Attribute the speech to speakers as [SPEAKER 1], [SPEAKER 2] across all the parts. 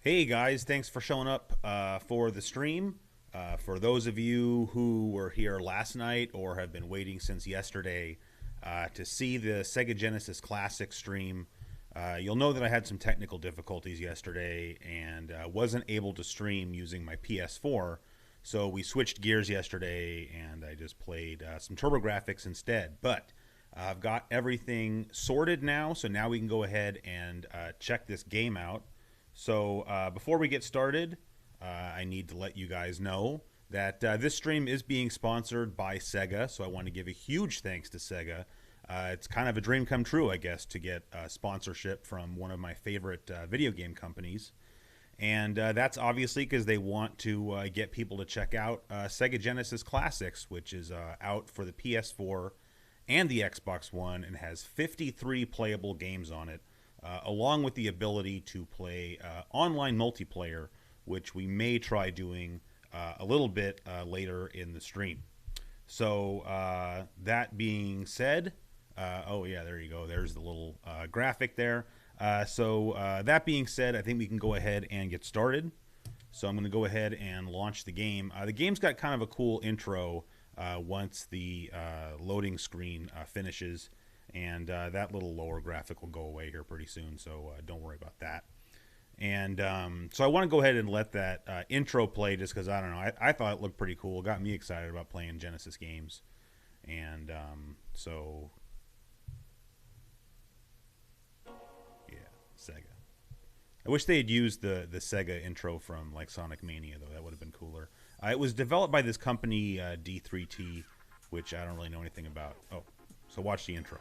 [SPEAKER 1] Hey guys, thanks for showing up for the stream. For those of you who were here last night or have been waiting since yesterday to see the Sega Genesis Classic stream, you'll know that I had some technical difficulties yesterday and wasn't able to stream using my PS4. So we switched gears yesterday and I just played some TurboGrafx instead. But I've got everything sorted now, so now we can go ahead and check this game out. So before we get started, I need to let you guys know that this stream is being sponsored by Sega. So I want to give a huge thanks to Sega. It's kind of a dream come true, I guess, to get sponsorship from one of my favorite video game companies. And that's obviously because they want to get people to check out Sega Genesis Classics, which is out for the PS4 and the Xbox One and has 53 playable games on it, along with the ability to play online multiplayer, which we may try doing a little bit later in the stream. So that being said, oh yeah, there you go. There's the little graphic there. So that being said, I think we can go ahead and get started. So I'm going to go ahead and launch the game. The game's got kind of a cool intro once the loading screen finishes. And that little lower graphic will go away here pretty soon, so don't worry about that. And so I want to go ahead and let that intro play just because, I don't know, I thought it looked pretty cool. It got me excited about playing Genesis games. And so, yeah, Sega. I wish they had used the Sega intro from like Sonic Mania, though. That would have been cooler. It was developed by this company, D3T, which I don't really know anything about. Oh, so watch the intro.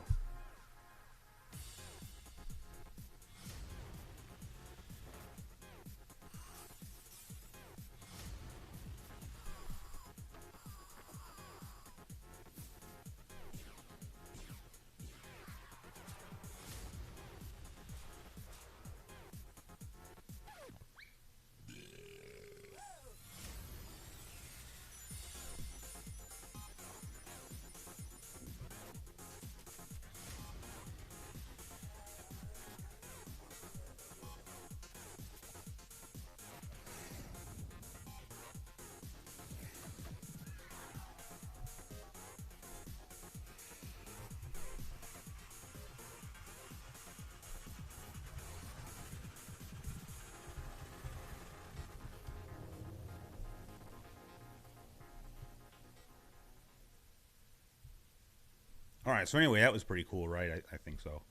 [SPEAKER 1] All right, so anyway, that was pretty cool, right? I think so.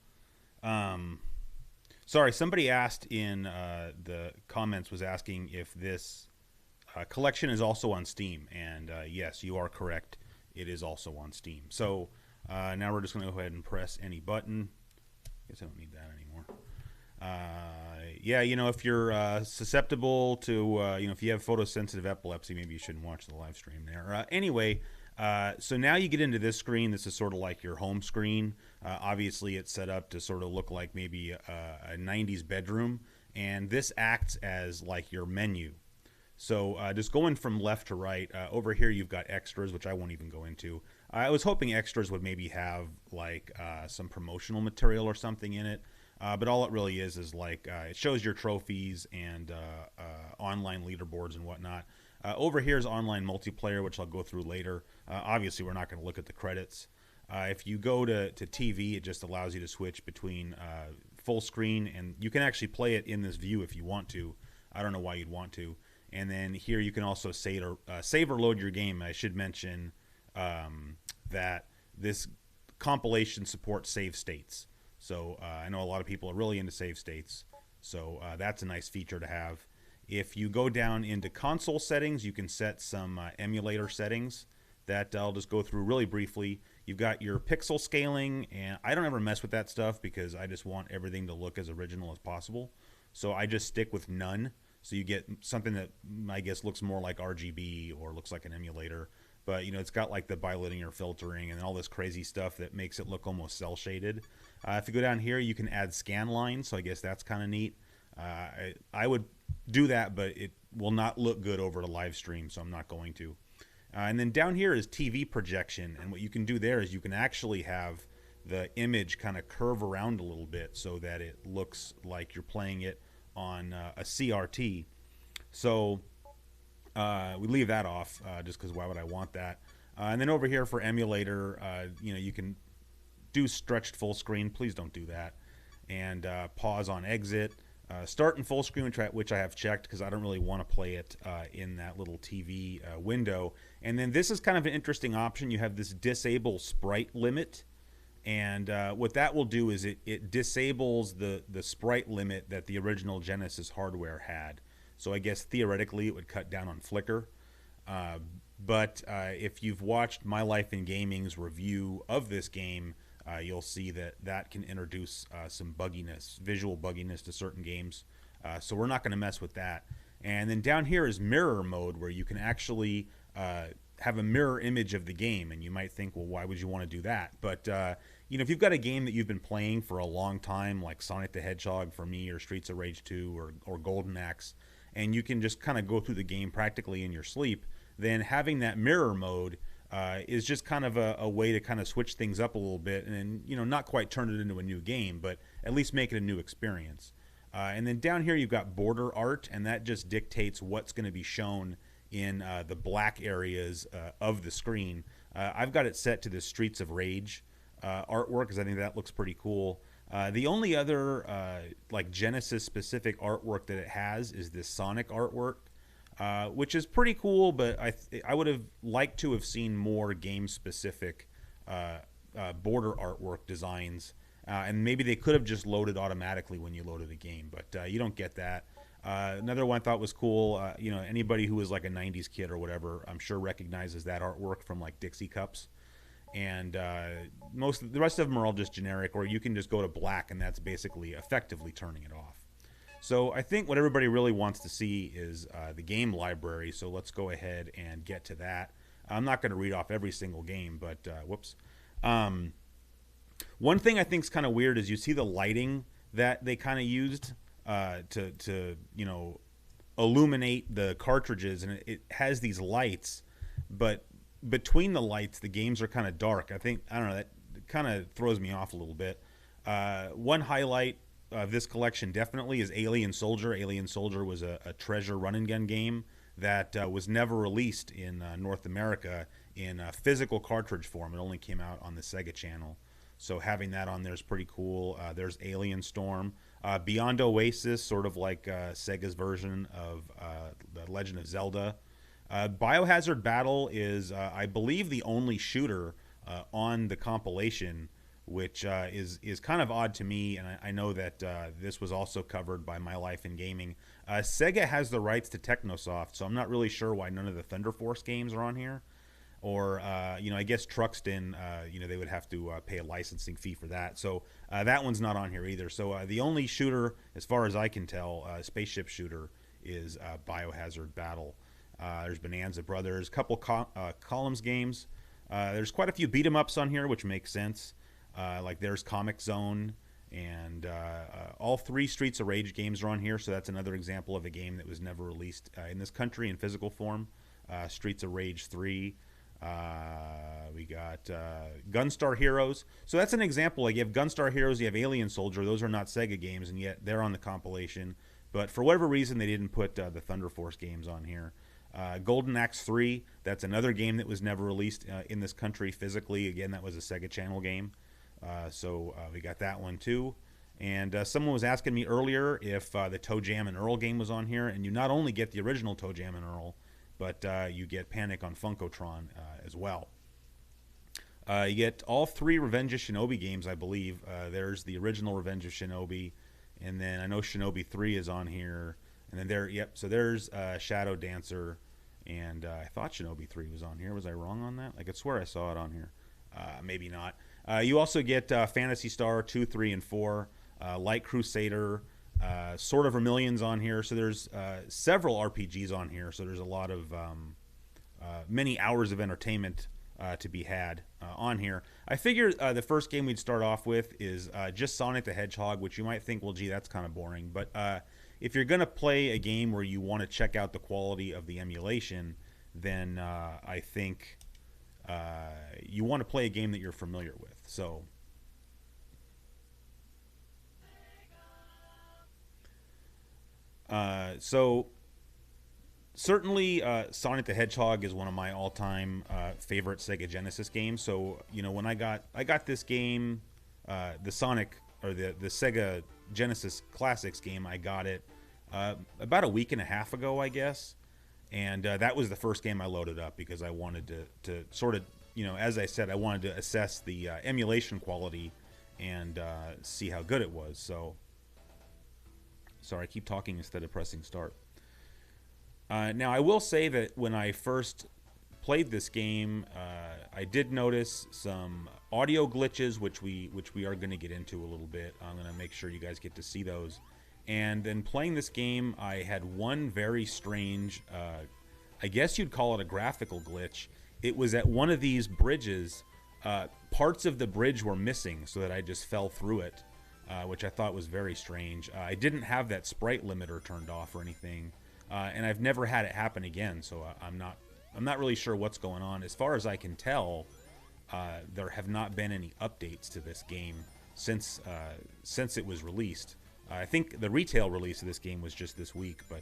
[SPEAKER 1] Um, Sorry, somebody asked in the comments was asking if this collection is also on Steam, and yes, you are correct. It is also on Steam. So now we're just going to go ahead and press any button. Guess I don't need that anymore. Yeah, you know, if you're susceptible to, if you have photosensitive epilepsy, maybe you shouldn't watch the live stream there. Anyway, so now you get into this screen. This is sort of like your home screen. Obviously, it's set up to sort of look like maybe a 90s bedroom, and this acts as like your menu. So just going from left to right, over here you've got extras, which I won't even go into. I was hoping extras would maybe have like some promotional material or something in it. But all it really is like it shows your trophies and online leaderboards and whatnot. Over here is online multiplayer, which I'll go through later. Obviously, we're not going to look at the credits. If you go to TV, it just allows you to switch between full screen, and you can actually play it in this view if you want to. I don't know why you'd want to. And then here you can also save or load your game. I should mention that this compilation supports save states. So I know a lot of people are really into save states. So that's a nice feature to have. If you go down into console settings, you can set some emulator settings that I'll just go through really briefly. You've got your pixel scaling, and I don't ever mess with that stuff because I just want everything to look as original as possible. So I just stick with none. So you get something that I guess looks more like RGB or looks like an emulator. But, you know, it's got like the bilinear filtering and all this crazy stuff that makes it look almost cel shaded. If you go down here, you can add scan lines. So I guess that's kind of neat. I would do that, but it will not look good over the live stream, so I'm not going to. And then down here is TV projection. And what you can do there is you can actually have the image kind of curve around a little bit so that it looks like you're playing it on a CRT. So we leave that off just because why would I want that? And then over here for emulator, you can do stretched full screen. Please don't do that. And pause on exit. Start in full screen, which I have checked because I don't really want to play it in that little TV window. And then this is kind of an interesting option. You have this disable sprite limit. And what that will do is it disables the sprite limit that the original Genesis hardware had. So I guess theoretically it would cut down on flicker. But if you've watched My Life in Gaming's review of this game, you'll see that can introduce some bugginess, visual bugginess to certain games. So we're not going to mess with that. And then down here is mirror mode, where you can actually have a mirror image of the game. And you might think, well, why would you want to do that? But if you've got a game that you've been playing for a long time, like Sonic the Hedgehog for me, or Streets of Rage 2, or Golden Axe, and you can just kind of go through the game practically in your sleep, then having that mirror mode is just kind of a way to kind of switch things up a little bit, and not quite turn it into a new game, but at least make it a new experience. And then down here you've got border art, and that just dictates what's going to be shown in the black areas of the screen. I've got it set to the Streets of Rage artwork because I think that looks pretty cool. The only other like Genesis specific artwork that it has is this Sonic artwork, which is pretty cool, but I would have liked to have seen more game specific border artwork designs, and maybe they could have just loaded automatically when you loaded the game, but you don't get that. Another one I thought was cool, anybody who was like a 90s kid or whatever, I'm sure recognizes that artwork from like Dixie Cups. And the rest of them are all just generic, or you can just go to black, and that's basically effectively turning it off. So I think what everybody really wants to see is the game library, so let's go ahead and get to that. I'm not going to read off every single game, but whoops. One thing I think is kind of weird is you see the lighting that they kind of used to illuminate the cartridges, and it has these lights, but between the lights the games are kind of dark. I don't know, that kind of throws me off a little bit. One highlight of this collection definitely is Alien Soldier. Alien Soldier was a treasure run and gun game that was never released in North America in physical cartridge form. It only came out on the Sega channel, so having that on there is pretty cool. There's Alien Storm, Beyond Oasis, sort of like Sega's version of The Legend of Zelda. Biohazard Battle is, I believe, the only shooter on the compilation, which is kind of odd to me, and I know that this was also covered by My Life in Gaming. Sega has the rights to Technosoft, so I'm not really sure why none of the Thunder Force games are on here. Or, I guess Truxton, they would have to pay a licensing fee for that. So that one's not on here either. So the only shooter, as far as I can tell, spaceship shooter, is Biohazard Battle. There's Bonanza Brothers, a couple Columns games. There's quite a few beat-em-ups on here, which makes sense. Like there's Comic Zone, and all three Streets of Rage games are on here, so that's another example of a game that was never released in this country in physical form. Streets of Rage 3. We got Gunstar Heroes. So that's an example. Like you have Gunstar Heroes, you have Alien Soldier. Those are not Sega games, and yet they're on the compilation. But for whatever reason, they didn't put the Thunder Force games on here. Golden Axe 3, that's another game that was never released in this country physically. Again, that was a Sega Channel game. So we got that one too. And someone was asking me earlier if the TOEJAM and EARL game was on here. And you not only get the original TOEJAM and EARL, but you get Panic on Funkotron as well. You get all three Revenge of Shinobi games, I believe. There's the original Revenge of Shinobi, and then I know Shinobi 3 is on here. And then so there's Shadow Dancer, and I thought Shinobi 3 was on here. Was I wrong on that? I could swear I saw it on here. Maybe not. You also get Phantasy Star 2, 3, and 4, Light Crusader, Sword of Vermilion's on here. So there's several RPGs on here. So there's a lot of many hours of entertainment to be had on here. I figure the first game we'd start off with is just Sonic the Hedgehog, which you might think, well, gee, that's kind of boring. But if you're going to play a game where you want to check out the quality of the emulation, then I think you want to play a game that you're familiar with. So So certainly, Sonic the Hedgehog is one of my all-time favorite Sega Genesis games. So when I got this game, the Sonic or the Sega Genesis Classics game, I got it about a week and a half ago, I guess, and that was the first game I loaded up because I wanted to sort of, as I said, I wanted to assess the emulation quality and see how good it was. So, sorry, I keep talking instead of pressing start. Now, I will say that when I first played this game, I did notice some audio glitches, which we are going to get into a little bit. I'm going to make sure you guys get to see those. And then playing this game, I had one very strange, I guess you'd call it a graphical glitch. It was at one of these bridges. Parts of the bridge were missing, so that I just fell through it, which I thought was very strange. I didn't have that sprite limiter turned off or anything. And I've never had it happen again, so I'm not really sure what's going on. As far as I can tell, there have not been any updates to this game since it was released. I think the retail release of this game was just this week, but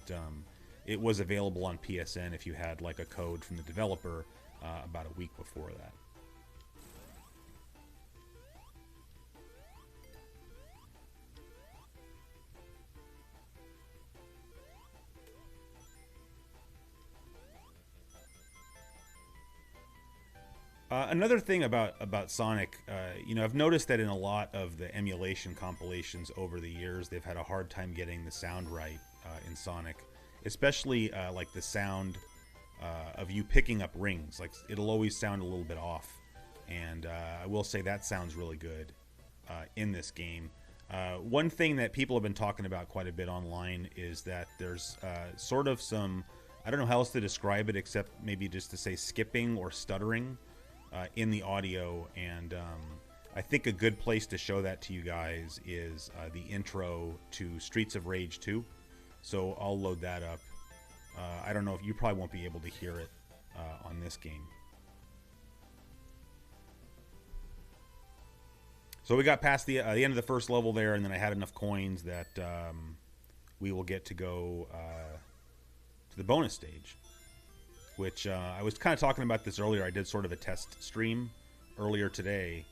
[SPEAKER 1] it was available on PSN if you had like a code from the developer about a week before that. Another thing about Sonic, I've noticed that in a lot of the emulation compilations over the years, they've had a hard time getting the sound right in Sonic, especially like the sound of you picking up rings. Like it'll always sound a little bit off, and I will say that sounds really good in this game. One thing that people have been talking about quite a bit online is that there's sort of some, I don't know how else to describe it except maybe just to say skipping or stuttering in the audio, and I think a good place to show that to you guys is the intro to Streets of Rage 2. So I'll load that up. I don't know if you probably won't be able to hear it on this game. So we got past the end of the first level there, and then I had enough coins that we will get to go to the bonus stage, which I was kind of talking about this earlier. I did sort of a test stream earlier today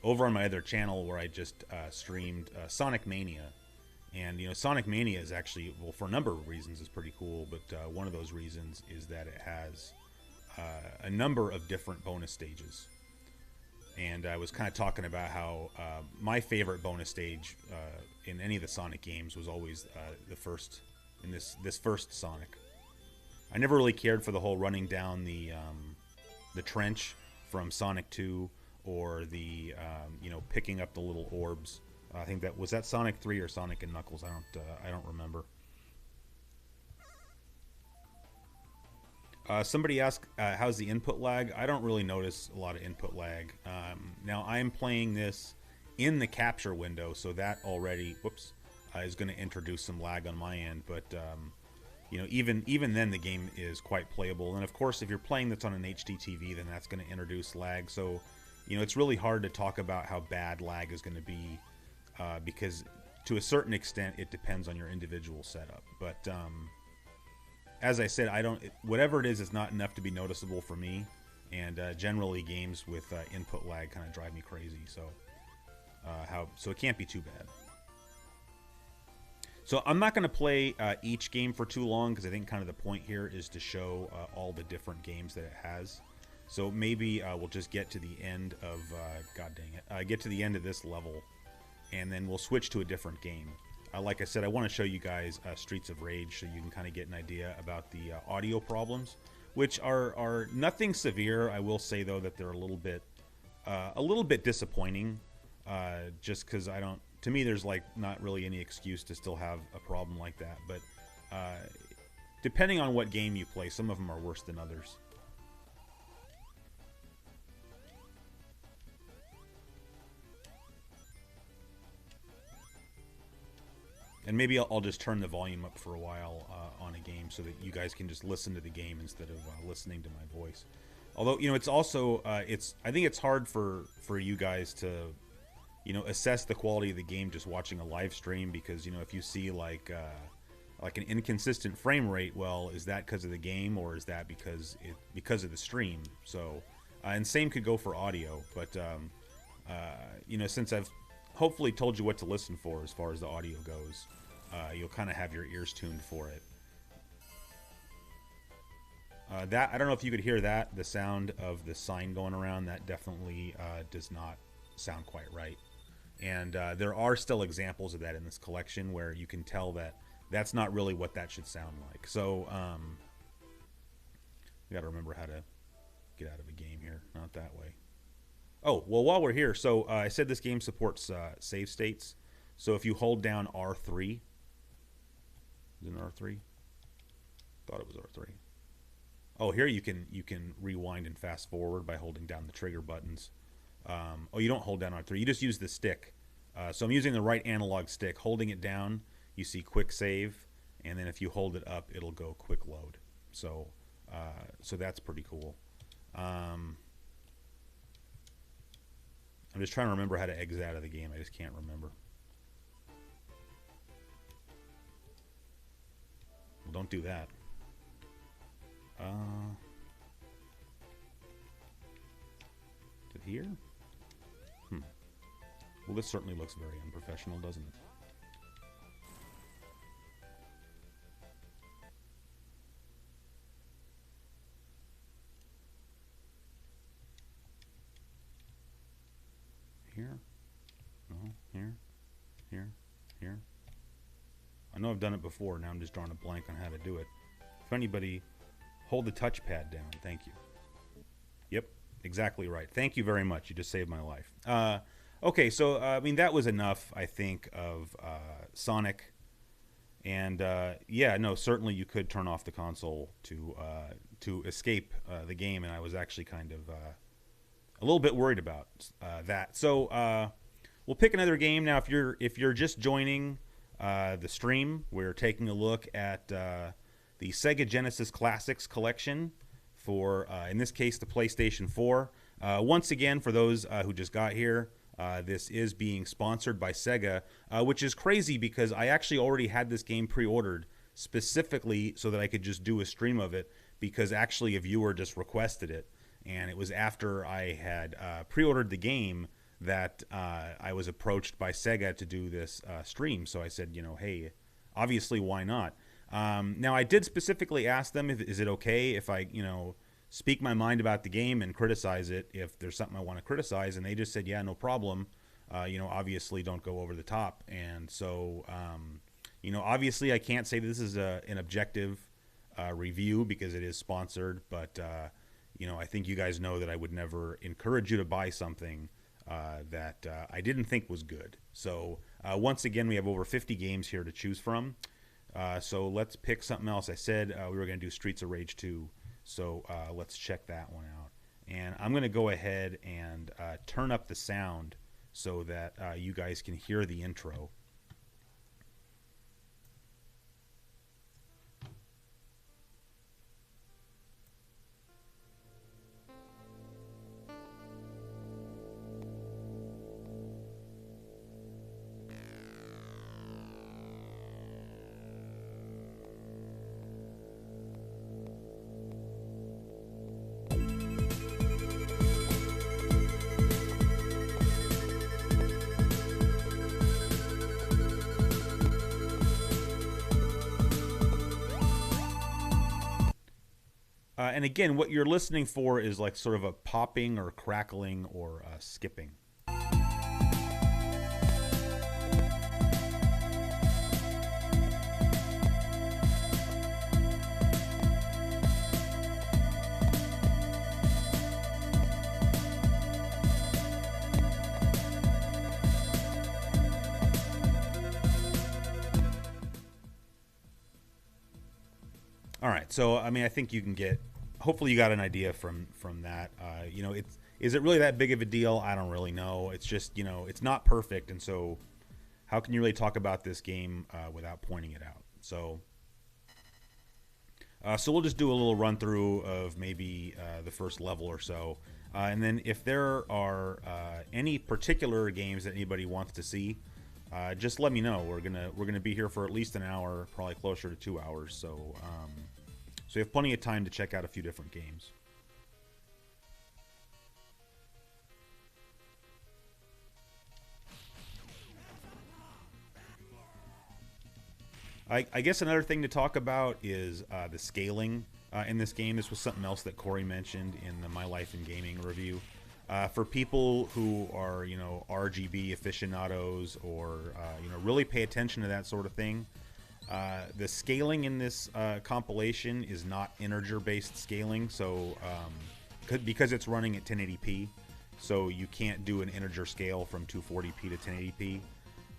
[SPEAKER 1] over on my other channel where I just streamed Sonic Mania. And, Sonic Mania is actually, well, for a number of reasons, is pretty cool. But one of those reasons is that it has a number of different bonus stages. And I was kind of talking about how my favorite bonus stage in any of the Sonic games was always the first, in this first Sonic. I never really cared for the whole running down the trench from Sonic 2 or the picking up the little orbs. I think that was Sonic 3 or Sonic and Knuckles. I don't remember. Somebody asked, how's the input lag? I don't really notice a lot of input lag. Now I am playing this in the capture window, so that already, is going to introduce some lag on my end. But even then, the game is quite playable. And of course, if you're playing this on an HD TV, then that's going to introduce lag. So, it's really hard to talk about how bad lag is going to be because, to a certain extent, it depends on your individual setup. But as I said, whatever it is not enough to be noticeable for me. And generally, games with input lag kind of drive me crazy. So, so it can't be too bad. So I'm not going to play each game for too long because I think kind of the point here is to show all the different games that it has. So maybe we'll just get to the end of, god dang it, get to the end of this level, and then we'll switch to a different game. Like I said, I want to show you guys Streets of Rage so you can kind of get an idea about the audio problems, which are nothing severe. I will say though that they're a little bit disappointing, just because to me, there's like not really any excuse to still have a problem like that. But depending on what game you play, some of them are worse than others. And maybe I'll just turn the volume up for a while on a game so that you guys can just listen to the game instead of listening to my voice. Although, it's also, I think it's hard for you guys to, assess the quality of the game just watching a live stream, because if you see like an inconsistent frame rate, well, is that because of the game, or is that because of the stream? So and same could go for audio, but since I've hopefully told you what to listen for as far as the audio goes, you'll kind of have your ears tuned for it. That, I don't know if you could hear that, the sound of the sign going around, that definitely does not sound quite right. And there are still examples of that in this collection where you can tell that that's not really what that should sound like. So we got to remember how to get out of a game here, not that way. Oh, well, while we're here, so I said this game supports save states. So if you hold down R3, is it R3? Thought it was R3. Oh, here you can rewind and fast forward by holding down the trigger buttons. Oh, you don't hold down R3. You just use the stick. So I'm using the right analog stick. Holding it down, you see quick save, and then if you hold it up, it'll go quick load. So so that's pretty cool. I'm just trying to remember how to exit out of the game. I just can't remember. Well, don't do that. To here? Well, this certainly looks very unprofessional, doesn't it? Here? No, here? Here? Here? I know I've done it before, now I'm just drawing a blank on how to do it. If anybody... Hold the touchpad down. Thank you. Yep, exactly right. Thank you very much. You just saved my life. Okay, so I mean, that was enough, I think, of Sonic. And yeah, no, certainly you could turn off the console to escape the game, and I was actually kind of a little bit worried about that. So we'll pick another game now. If you're just joining the stream, we're taking a look at the Sega Genesis Classics collection for, in this case, the PlayStation 4. Once again, for those who just got here, this is being sponsored by Sega, which is crazy because I actually already had this game pre-ordered specifically so that I could just do a stream of it, because actually a viewer just requested it. And it was after I had pre-ordered the game that I was approached by Sega to do this stream. So I said, hey, obviously, why not? Now, I did specifically ask them, is it okay if I, speak my mind about the game and criticize it if there's something I want to criticize? And they just said, yeah, no problem. Obviously don't go over the top. And so, obviously I can't say this is an objective review because it is sponsored. But, I think you guys know that I would never encourage you to buy something that I didn't think was good. So, once again, we have over 50 games here to choose from. So let's pick something else. I said we were going to do Streets of Rage 2, so let's check that one out. And I'm going to go ahead and turn up the sound so that you guys can hear the intro. And again, what you're listening for is like sort of a popping or crackling or skipping. All right, so I mean, I think you can get. Hopefully, you got an idea from that. Is it really that big of a deal? I don't really know. It's just it's not perfect, and so how can you really talk about this game without pointing it out? So, So we'll just do a little run through of maybe the first level or so, and then if there are any particular games that anybody wants to see, just let me know. We're gonna be here for at least an hour, probably closer to 2 hours. So you have plenty of time to check out a few different games. I guess another thing to talk about is the scaling in this game. This was something else that Corey mentioned in the My Life in Gaming review. For people who are, RGB aficionados or, really pay attention to that sort of thing, the scaling in this compilation is not integer-based scaling, so because it's running at 1080p, so you can't do an integer scale from 240p to 1080p.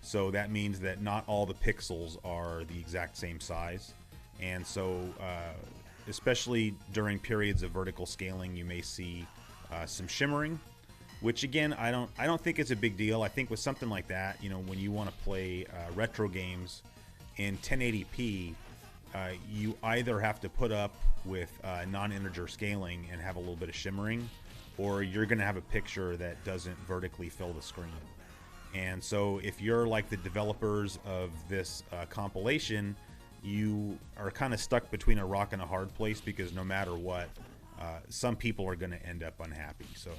[SPEAKER 1] So that means that not all the pixels are the exact same size. And so, especially during periods of vertical scaling, you may see some shimmering, which again, I don't think it's a big deal. I think with something like that, when you want to play retro games in 1080p, you either have to put up with non-integer scaling and have a little bit of shimmering, or you're going to have a picture that doesn't vertically fill the screen. And so if you're like the developers of this compilation, you are kind of stuck between a rock and a hard place, because no matter what, some people are going to end up unhappy. So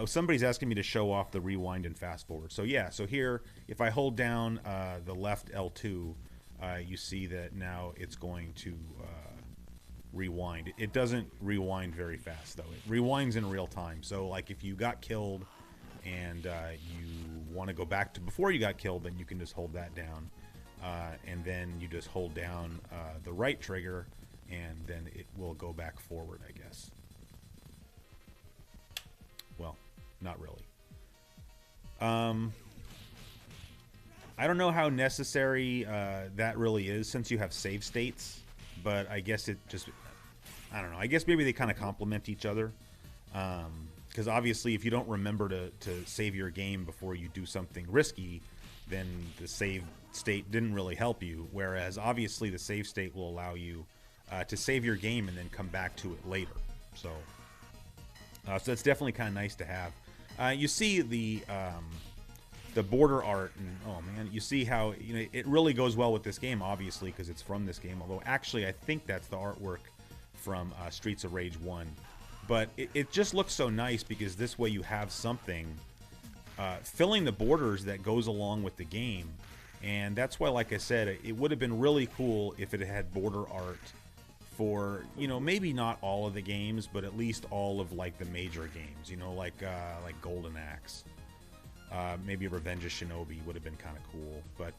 [SPEAKER 1] somebody's asking me to show off the rewind and fast forward. So yeah, so here, if I hold down the left L2, you see that now it's going to rewind. It doesn't rewind very fast, though. It rewinds in real time. So like if you got killed and you want to go back to before you got killed, then you can just hold that down, and then you just hold down the right trigger, and then it will go back forward, I guess. Well, not really. I don't know how necessary that really is, since you have save states, but I guess it just, I don't know, I guess maybe they kind of complement each other. Because obviously if you don't remember to save your game before you do something risky, then the save state didn't really help you. Whereas obviously the save state will allow you to save your game and then come back to it later. So that's definitely kind of nice to have. You see the border art, and oh man, you see how it really goes well with this game, obviously, because it's from this game. Although actually I think that's the artwork from Streets of Rage 1. But it just looks so nice, because this way you have something filling the borders that goes along with the game. And that's why, like I said, it would have been really cool if it had border art for, maybe not all of the games, but at least all of like the major games, like Golden Axe. Maybe Revenge of Shinobi would have been kind of cool. But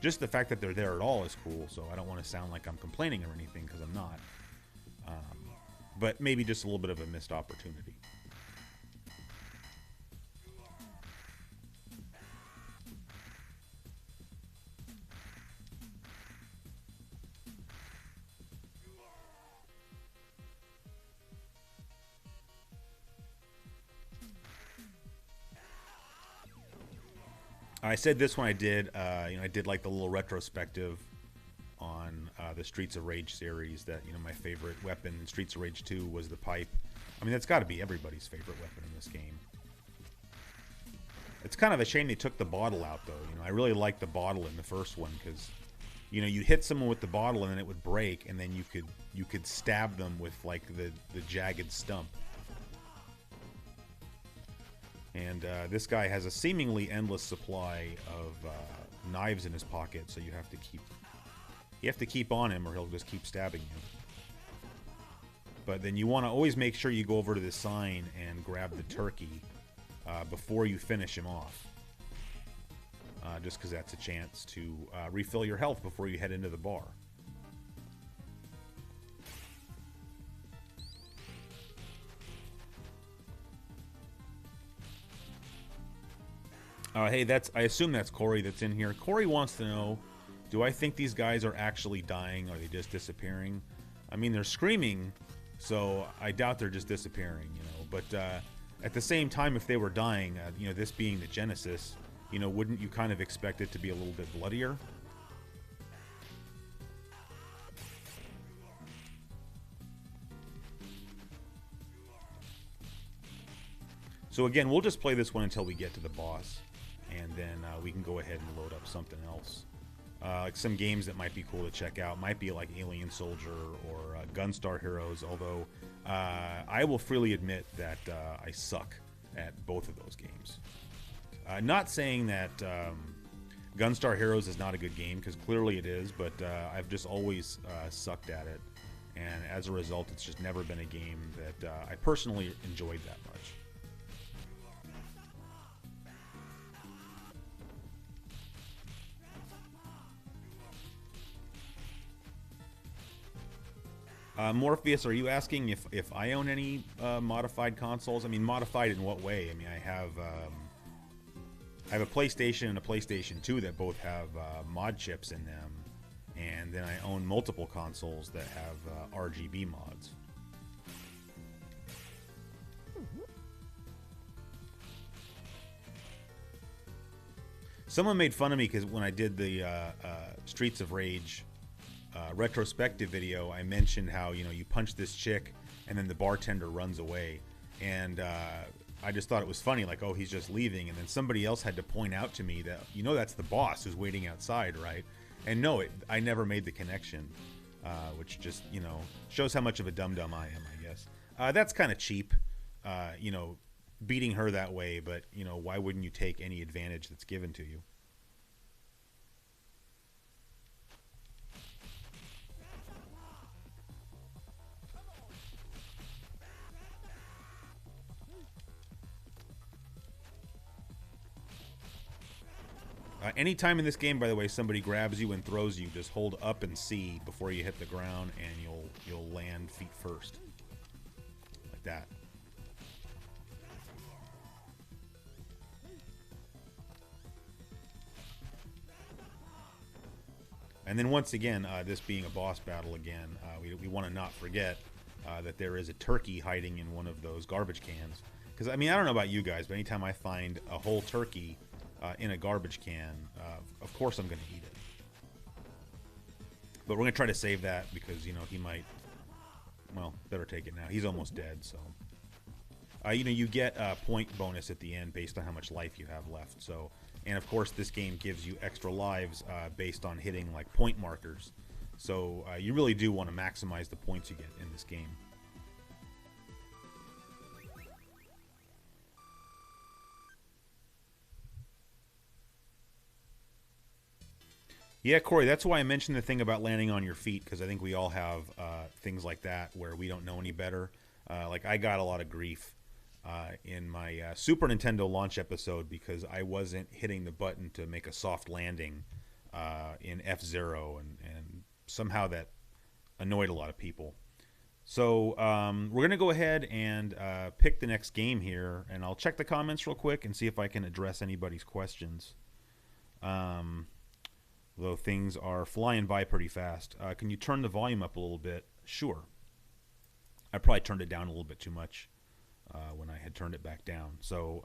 [SPEAKER 1] just the fact that they're there at all is cool, so I don't want to sound like I'm complaining or anything, because I'm not. But maybe just a little bit of a missed opportunity. I said this when I did, I did like the little retrospective on the Streets of Rage series, that my favorite weapon in Streets of Rage 2 was the pipe. I mean, that's got to be everybody's favorite weapon in this game. It's kind of a shame they took the bottle out, though. I really liked the bottle in the first one, because you hit someone with the bottle and then it would break, and then you could stab them with like the jagged stump. And this guy has a seemingly endless supply of knives in his pocket, so you have to keep on him, or he'll just keep stabbing you. But then you want to always make sure you go over to the sign and grab the turkey before you finish him off. Just because that's a chance to refill your health before you head into the bar. Hey, I assume that's Corey that's in here. Corey wants to know, do I think these guys are actually dying? Or are they just disappearing? I mean, they're screaming, so I doubt they're just disappearing, But at the same time, if they were dying, this being the Genesis, wouldn't you kind of expect it to be a little bit bloodier? So again, we'll just play this one until we get to the boss, and then we can go ahead and load up something else. Like some games that might be cool to check out might be like Alien Soldier or GUNSTAR Heroes, although I will freely admit that I suck at both of those games. Not saying that GUNSTAR Heroes is not a good game, because clearly it is, but I've just always sucked at it, and as a result it's just never been a game that I personally enjoyed that much. Morpheus, are you asking if I own any modified consoles? I mean, modified in what way? I mean, I have a PlayStation and a PlayStation 2 that both have mod chips in them, and then I own multiple consoles that have RGB mods. Someone made fun of me because when I did the Streets of Rage retrospective video, I mentioned how, you know, you punch this chick and then the bartender runs away, and I just thought it was funny, like, oh, he's just leaving, and then somebody else had to point out to me that, you know, that's the boss who's waiting outside, right? And no, I never made the connection, which just, you know, shows how much of a dum-dum I am, I guess. That's kind of cheap, you know, beating her that way, but, you know, why wouldn't you take any advantage that's given to you? Anytime in this game, by the way, somebody grabs you and throws you, just hold up and C before you hit the ground, and you'll land feet first, like that. And then once again, this being a boss battle again, we want to not forget that there is a turkey hiding in one of those garbage cans. Because, I mean, I don't know about you guys, but anytime I find a whole turkey in a garbage can, of course I'm going to eat it. But we're going to try to save that because, you know, he might, well, better take it now. He's almost dead, so. You know, you get a point bonus at the end based on how much life you have left. So, and of course this game gives you extra lives based on hitting like point markers. So you really do want to maximize the points you get in this game. Yeah, Corey, that's why I mentioned the thing about landing on your feet, because I think we all have things like that where we don't know any better. Like I got a lot of grief in my Super Nintendo launch episode because I wasn't hitting the button to make a soft landing in F-Zero, and somehow that annoyed a lot of people. So we're going to go ahead and pick the next game here, and I'll check the comments real quick and see if I can address anybody's questions. Though things are flying by pretty fast. Can you turn the volume up a little bit? Sure. I probably turned it down a little bit too much when I had turned it back down. So,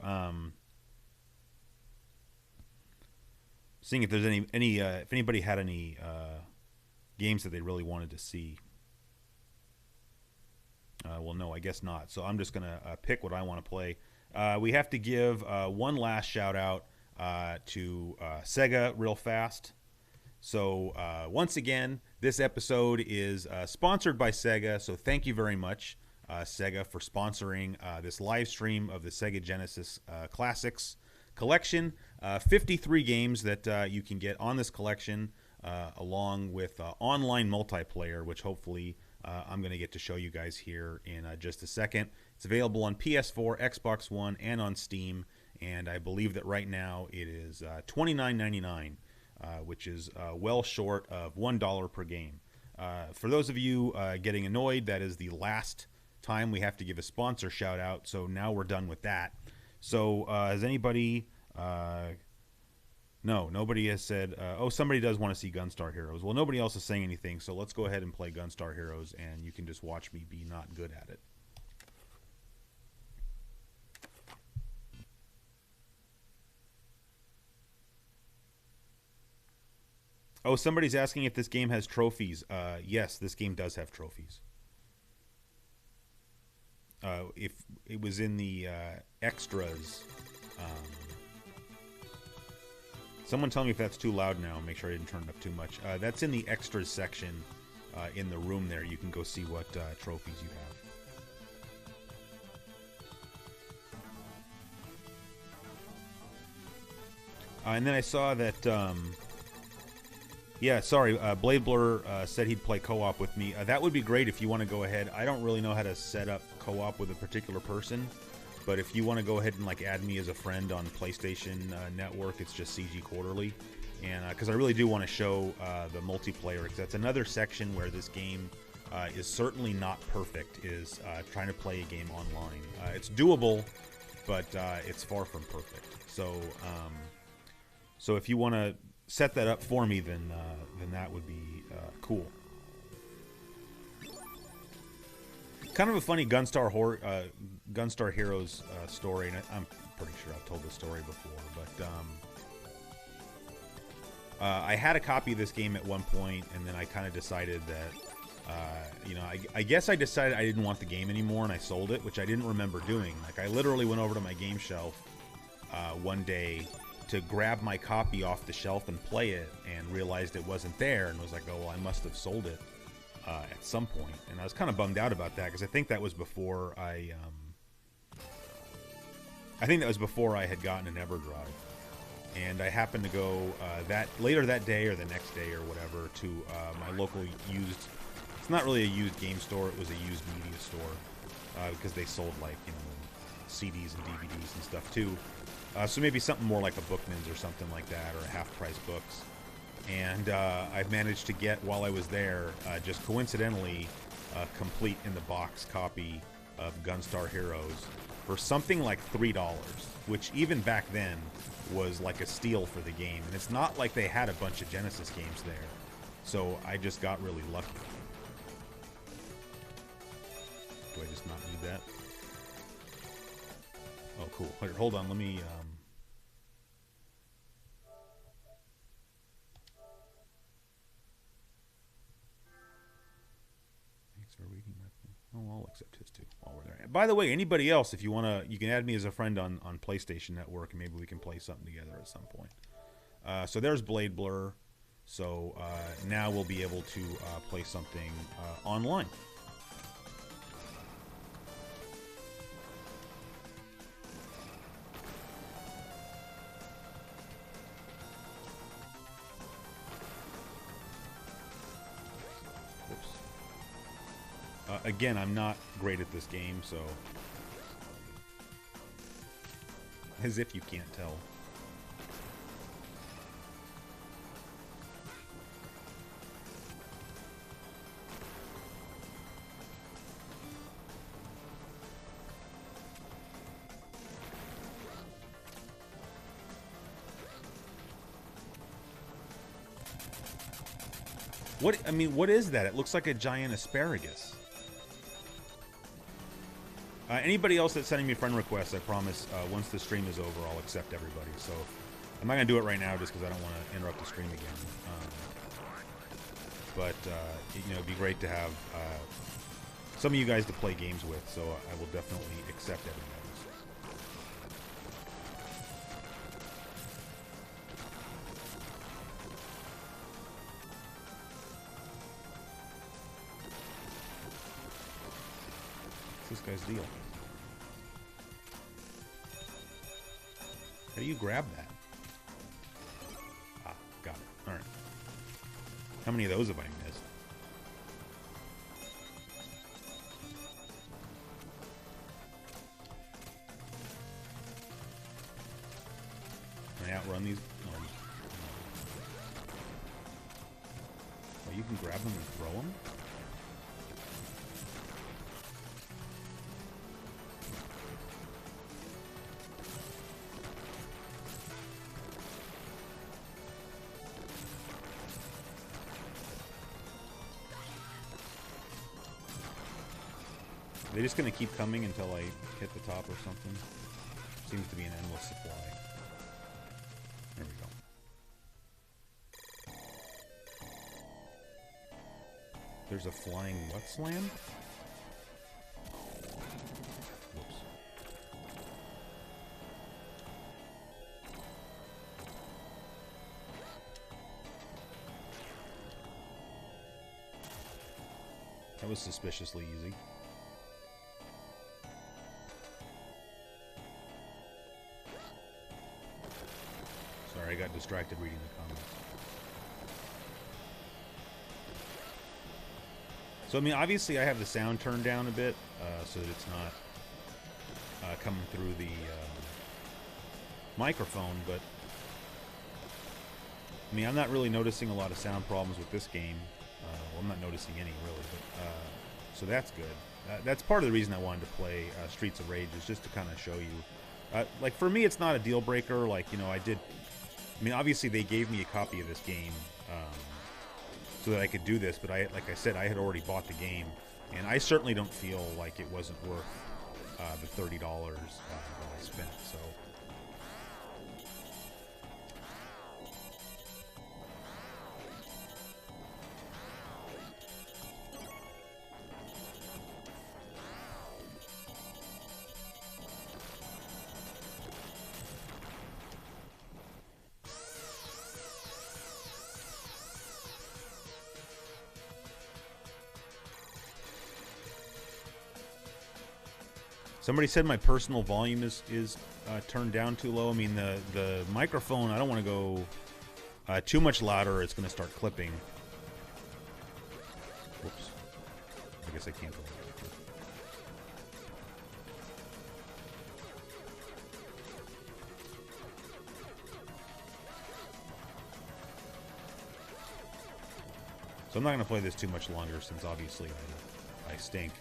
[SPEAKER 1] seeing if there's any if anybody had any games that they really wanted to see. Well, no, I guess not. So I'm just gonna pick what I want to play. We have to give one last shout out to Sega real fast. So once again, this episode is sponsored by Sega, so thank you very much, Sega, for sponsoring this live stream of the Sega Genesis Classics collection. 53 games that you can get on this collection, along with online multiplayer, which hopefully I'm going to get to show you guys here in just a second. It's available on PS4, Xbox One, and on Steam, and I believe that right now it is $29.99. Which is well short of $1 per game. For those of you getting annoyed, that is the last time we have to give a sponsor shout out, so now we're done with that. So has anybody... no, nobody has said, oh, somebody does want to see GUNSTAR Heroes. Well, nobody else is saying anything, so let's go ahead and play GUNSTAR Heroes, and you can just watch me be not good at it. Oh, somebody's asking if this game has trophies. Yes, this game does have trophies. if it was in the extras. Someone tell me if that's too loud now. Make sure I didn't turn it up too much. That's in the extras section in the room there. You can go see what trophies you have. And then I saw that, yeah, sorry, Blade Blur said he'd play co-op with me. That would be great if you want to go ahead. I don't really know how to set up co-op with a particular person, but if you want to go ahead and like add me as a friend on PlayStation Network, it's just CG Quarterly. And because I really do want to show the multiplayer, because that's another section where this game is certainly not perfect, is trying to play a game online. It's doable, but it's far from perfect. So if you want to set that up for me, then that would be cool. Kind of a funny GUNSTAR Heroes story, and I'm pretty sure I've told this story before, but I had a copy of this game at one point, and then I kind of decided that, you know, I guess I decided I didn't want the game anymore, and I sold it, which I didn't remember doing. Like, I literally went over to my game shelf one day to grab my copy off the shelf and play it, and realized it wasn't there, and was like, oh, well, I must have sold it at some point. And I was kind of bummed out about that, because I think that was before I think that was before I had gotten an EverDrive. And I happened to go later that day or the next day or whatever to my local used, it's not really a used game store, it was a used media store, because they sold, like, you know, CDs and DVDs and stuff too. So maybe something more like a Bookman's or something like that, or a half-price books. And I've managed to get, while I was there, just coincidentally, a complete in the box copy of GUNSTAR Heroes for something like $3, which even back then was like a steal for the game. And it's not like they had a bunch of Genesis games there. So I just got really lucky. Do I just not need that? Oh, cool. Hold on, let me... Thanks for reading my... Oh, I'll accept his too while we're there. By the way, anybody else, if you want to, you can add me as a friend on PlayStation Network, and maybe we can play something together at some point. So there's Blade Blur. So now we'll be able to play something online. Again, I'm not great at this game, so... As if you can't tell. What is that? It looks like a giant asparagus. Anybody else that's sending me friend requests, I promise, once the stream is over, I'll accept everybody. So I'm not going to do it right now just because I don't want to interrupt the stream again. But you know, it'd be great to have some of you guys to play games with, so I will definitely accept everybody. What's this guy's deal? How do you grab that? Ah, got it. Alright. How many of those have I missed? Can I outrun these? Oh, you can grab them and throw them? Are they just going to keep coming until I hit the top or something? Seems to be an endless supply. There we go. There's a flying what slam? That was suspiciously easy. Sorry, I got distracted reading the comments. So, I mean, obviously I have the sound turned down a bit, so that it's not coming through the microphone, but I mean, I'm not really noticing a lot of sound problems with this game. Well, I'm not noticing any, really, but so that's good. That's part of the reason I wanted to play Streets of Rage, is just to kind of show you. Like, for me, it's not a deal breaker. Like, you know, I mean, obviously they gave me a copy of this game so that I could do this, but like I said, I had already bought the game, and I certainly don't feel like it wasn't worth the $30 that I spent, so. Somebody said my personal volume is turned down too low. I mean, the microphone, I don't want to go too much louder. It's going to start clipping. Whoops. I guess I can't go. So I'm not going to play this too much longer, since obviously I stink.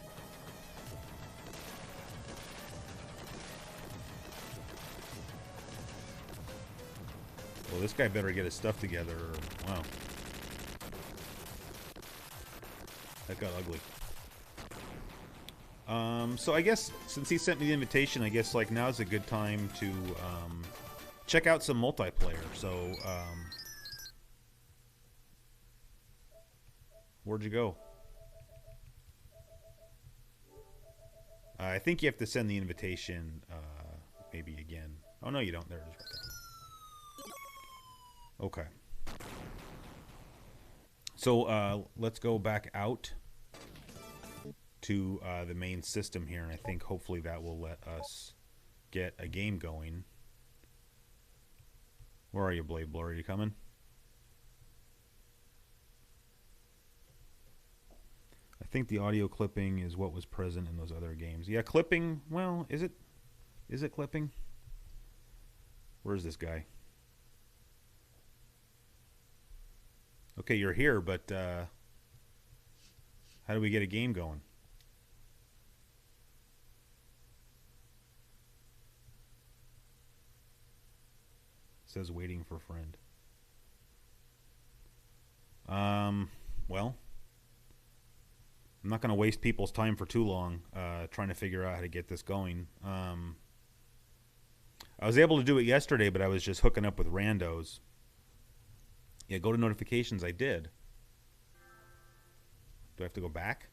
[SPEAKER 1] Well, this guy better get his stuff together. Wow. That got ugly. So I guess, since he sent me the invitation, I guess, like, now's a good time to check out some multiplayer. So, where'd you go? I think you have to send the invitation, maybe again. Oh, no, you don't. There it is right there. Okay. So let's go back out to the main system here, and I think hopefully that will let us get a game going. Where are you, Blade Blur? Are you coming? I think the audio clipping is what was present in those other games. Yeah, clipping. Well, is it clipping? Where's this guy? Okay, you're here, but how do we get a game going? It says waiting for friend. Well, I'm not going to waste people's time for too long trying to figure out how to get this going. I was able to do it yesterday, but I was just hooking up with randos. Yeah, go to notifications. I did. Do I have to go back?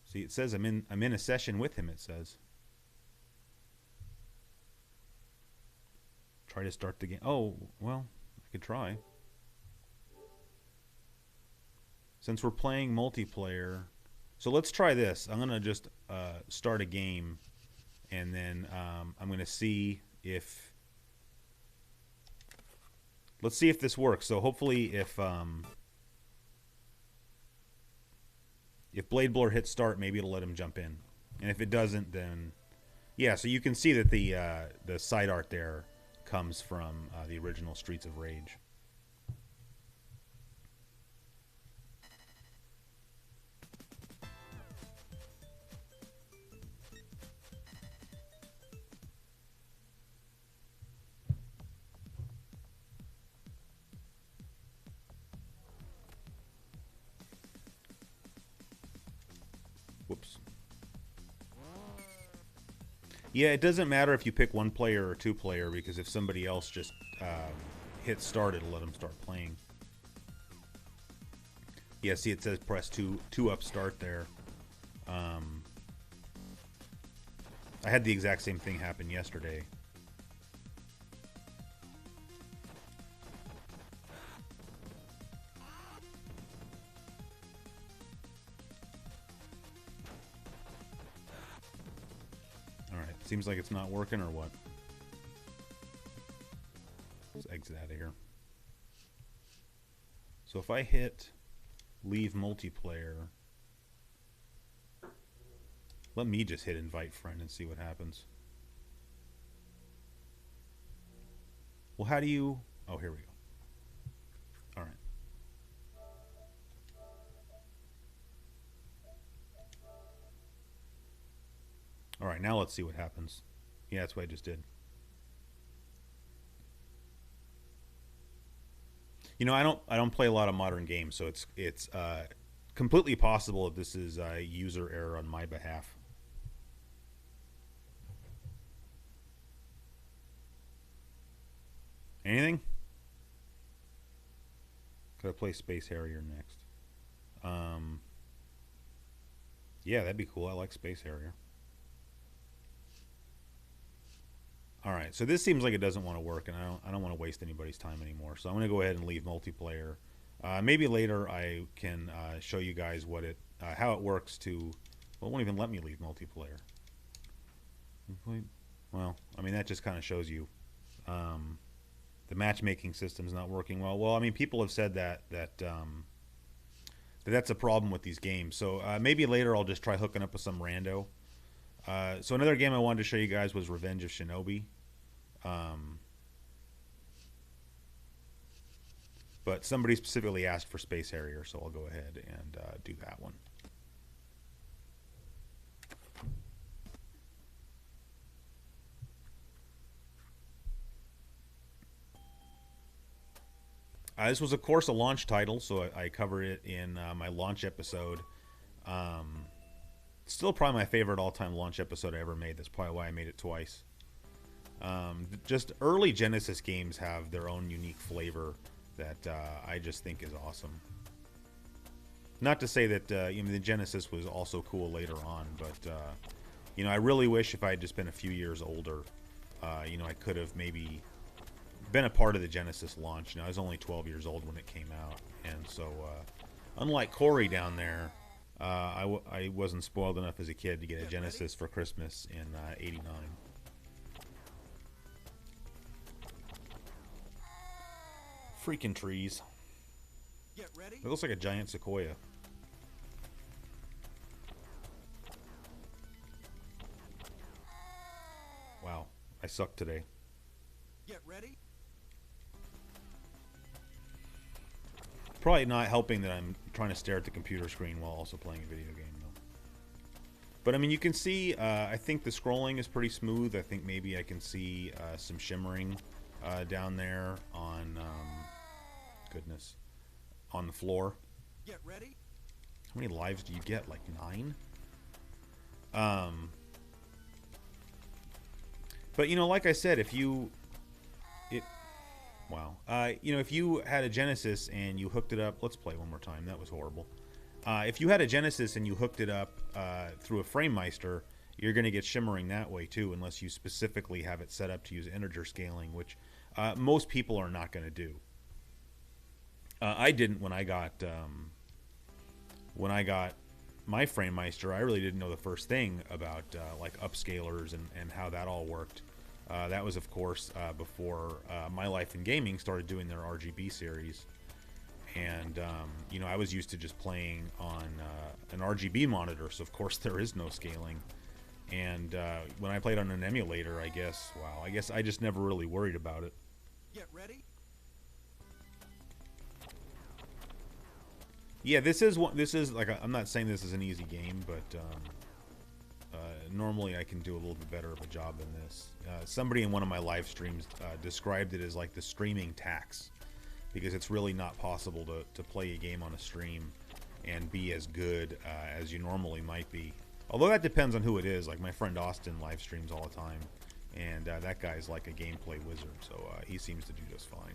[SPEAKER 1] See, it says I'm in a session with him, it says. Try to start the game. Oh, well, I could try. Since we're playing multiplayer, so let's try this. I'm going to just start a game, and then I'm going to see if... Let's see if this works. So hopefully if Blade Blur hits start, maybe it'll let him jump in. And if it doesn't, then... Yeah, so you can see that the side art there comes from the original Streets of Rage. Whoops. Yeah, it doesn't matter if you pick one player or two player, because if somebody else just hits start, it'll let them start playing. Yeah, see, it says press two up start there. I had the exact same thing happen yesterday. Seems like it's not working or what? Let's exit out of here. So if I hit leave multiplayer, let me just hit invite friend and see what happens. Well, how do you... Oh, here we go. All right. All right, now let's see what happens. Yeah, that's what I just did. You know, I don't play a lot of modern games, so it's completely possible that this is a user error on my behalf. Anything? Could I play Space Harrier next? Yeah, that'd be cool. I like Space Harrier. All right, so this seems like it doesn't want to work, and I don't want to waste anybody's time anymore. So I'm going to go ahead and leave multiplayer. Maybe later I can show you guys what how it works to. Well, it won't even let me leave multiplayer. Well, I mean that just kind of shows you the matchmaking system's not working well. Well, I mean people have said that's a problem with these games. So maybe later I'll just try hooking up with some rando. So another game I wanted to show you guys was Revenge of Shinobi. But somebody specifically asked for Space Harrier, so I'll go ahead and do that one. This was, of course, a launch title, so I covered it in my launch episode. Still probably my favorite all-time launch episode I ever made. That's probably why I made it twice. Just early Genesis games have their own unique flavor that I just think is awesome. Not to say that you know, the Genesis was also cool later on, but you know, I really wish if I had just been a few years older, you know, I could have maybe been a part of the Genesis launch. You know, I was only 12 years old when it came out, and so unlike Corey down there, I wasn't spoiled enough as a kid to get a Genesis for Christmas in '89. Freaking trees.
[SPEAKER 2] Get ready.
[SPEAKER 1] It looks like a giant sequoia. Wow, I suck today.
[SPEAKER 2] Get ready.
[SPEAKER 1] Probably not helping that I'm trying to stare at the computer screen while also playing a video game, though. But I mean, you can see, I think the scrolling is pretty smooth. I think maybe I can see some shimmering down there on, goodness, on the floor.
[SPEAKER 2] Get ready.
[SPEAKER 1] How many lives do you get? Like 9? But you know, like I said, if you, wow, you know, if you had a Genesis and you hooked it up, let's play one more time. That was horrible. If you had a Genesis and you hooked it up through a FrameMeister, you're going to get shimmering that way too, unless you specifically have it set up to use integer scaling, which most people are not going to do. I didn't when I got my FrameMeister. I really didn't know the first thing about like upscalers and how that all worked. That was, of course, before My Life in Gaming started doing their RGB series. And, you know, I was used to just playing on an RGB monitor, so of course there is no scaling. And when I played on an emulator, I guess I just never really worried about it.
[SPEAKER 2] Get ready.
[SPEAKER 1] Yeah, this is like, I'm not saying this is an easy game, but normally I can do a little bit better of a job than this. Somebody in one of my live streams described it as like the streaming tax, because it's really not possible to play a game on a stream and be as good as you normally might be. Although that depends on who it is. Like my friend Austin live streams all the time, and that guy's like a gameplay wizard, so he seems to do just fine.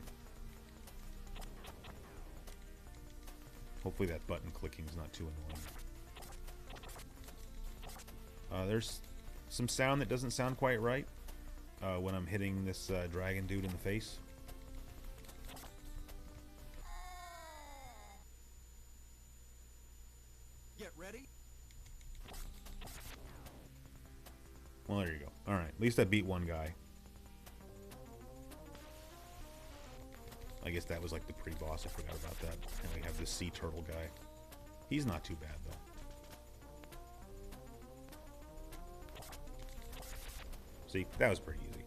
[SPEAKER 1] Hopefully that button clicking is not too annoying. There's some sound that doesn't sound quite right when I'm hitting this dragon dude in the face.
[SPEAKER 2] Get ready.
[SPEAKER 1] Well, there you go. Alright, at least I beat one guy. I guess that was like the pre-boss. I forgot about that. And we have this sea turtle guy. He's not too bad, though. See, that was pretty easy.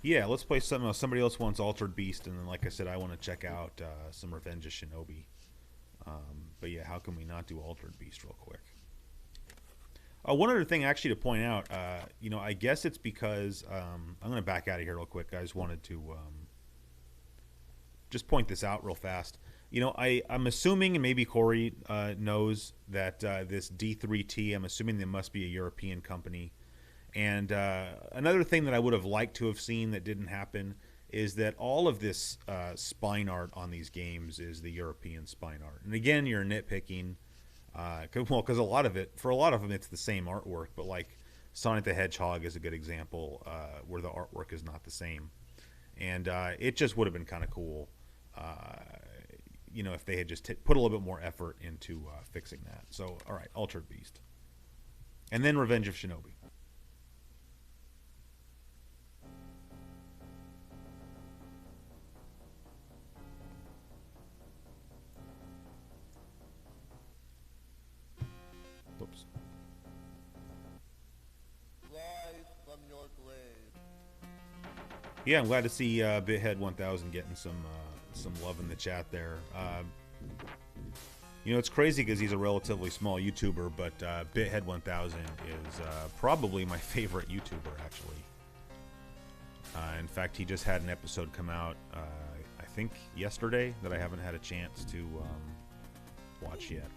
[SPEAKER 1] Yeah, let's play something else. Somebody else wants Altered Beast, and then, like I said, I want to check out some Revenge of Shinobi. But yeah, how can we not do Altered Beast real quick? One other thing, actually, to point out, you know, I guess it's because I'm going to back out of here real quick. I just wanted to just point this out real fast. You know, I'm assuming, and maybe Corey knows, that this D3T, I'm assuming they must be a European company. And another thing that I would have liked to have seen that didn't happen is that all of this spine art on these games is the European spine art. And again, you're nitpicking, because a lot of them, it's the same artwork. But like Sonic the Hedgehog is a good example where the artwork is not the same. And it just would have been kind of cool, you know, if they had just put a little bit more effort into fixing that. So, all right, Altered Beast. And then Revenge of Shinobi. Whoops.
[SPEAKER 3] Rise from your grave.
[SPEAKER 1] Yeah, I'm glad to see Bithead 1000 getting some love in the chat there. You know, it's crazy because he's a relatively small YouTuber, but Bithead 1000 is probably my favorite YouTuber, actually. In fact, he just had an episode come out, I think yesterday, that I haven't had a chance to watch yet.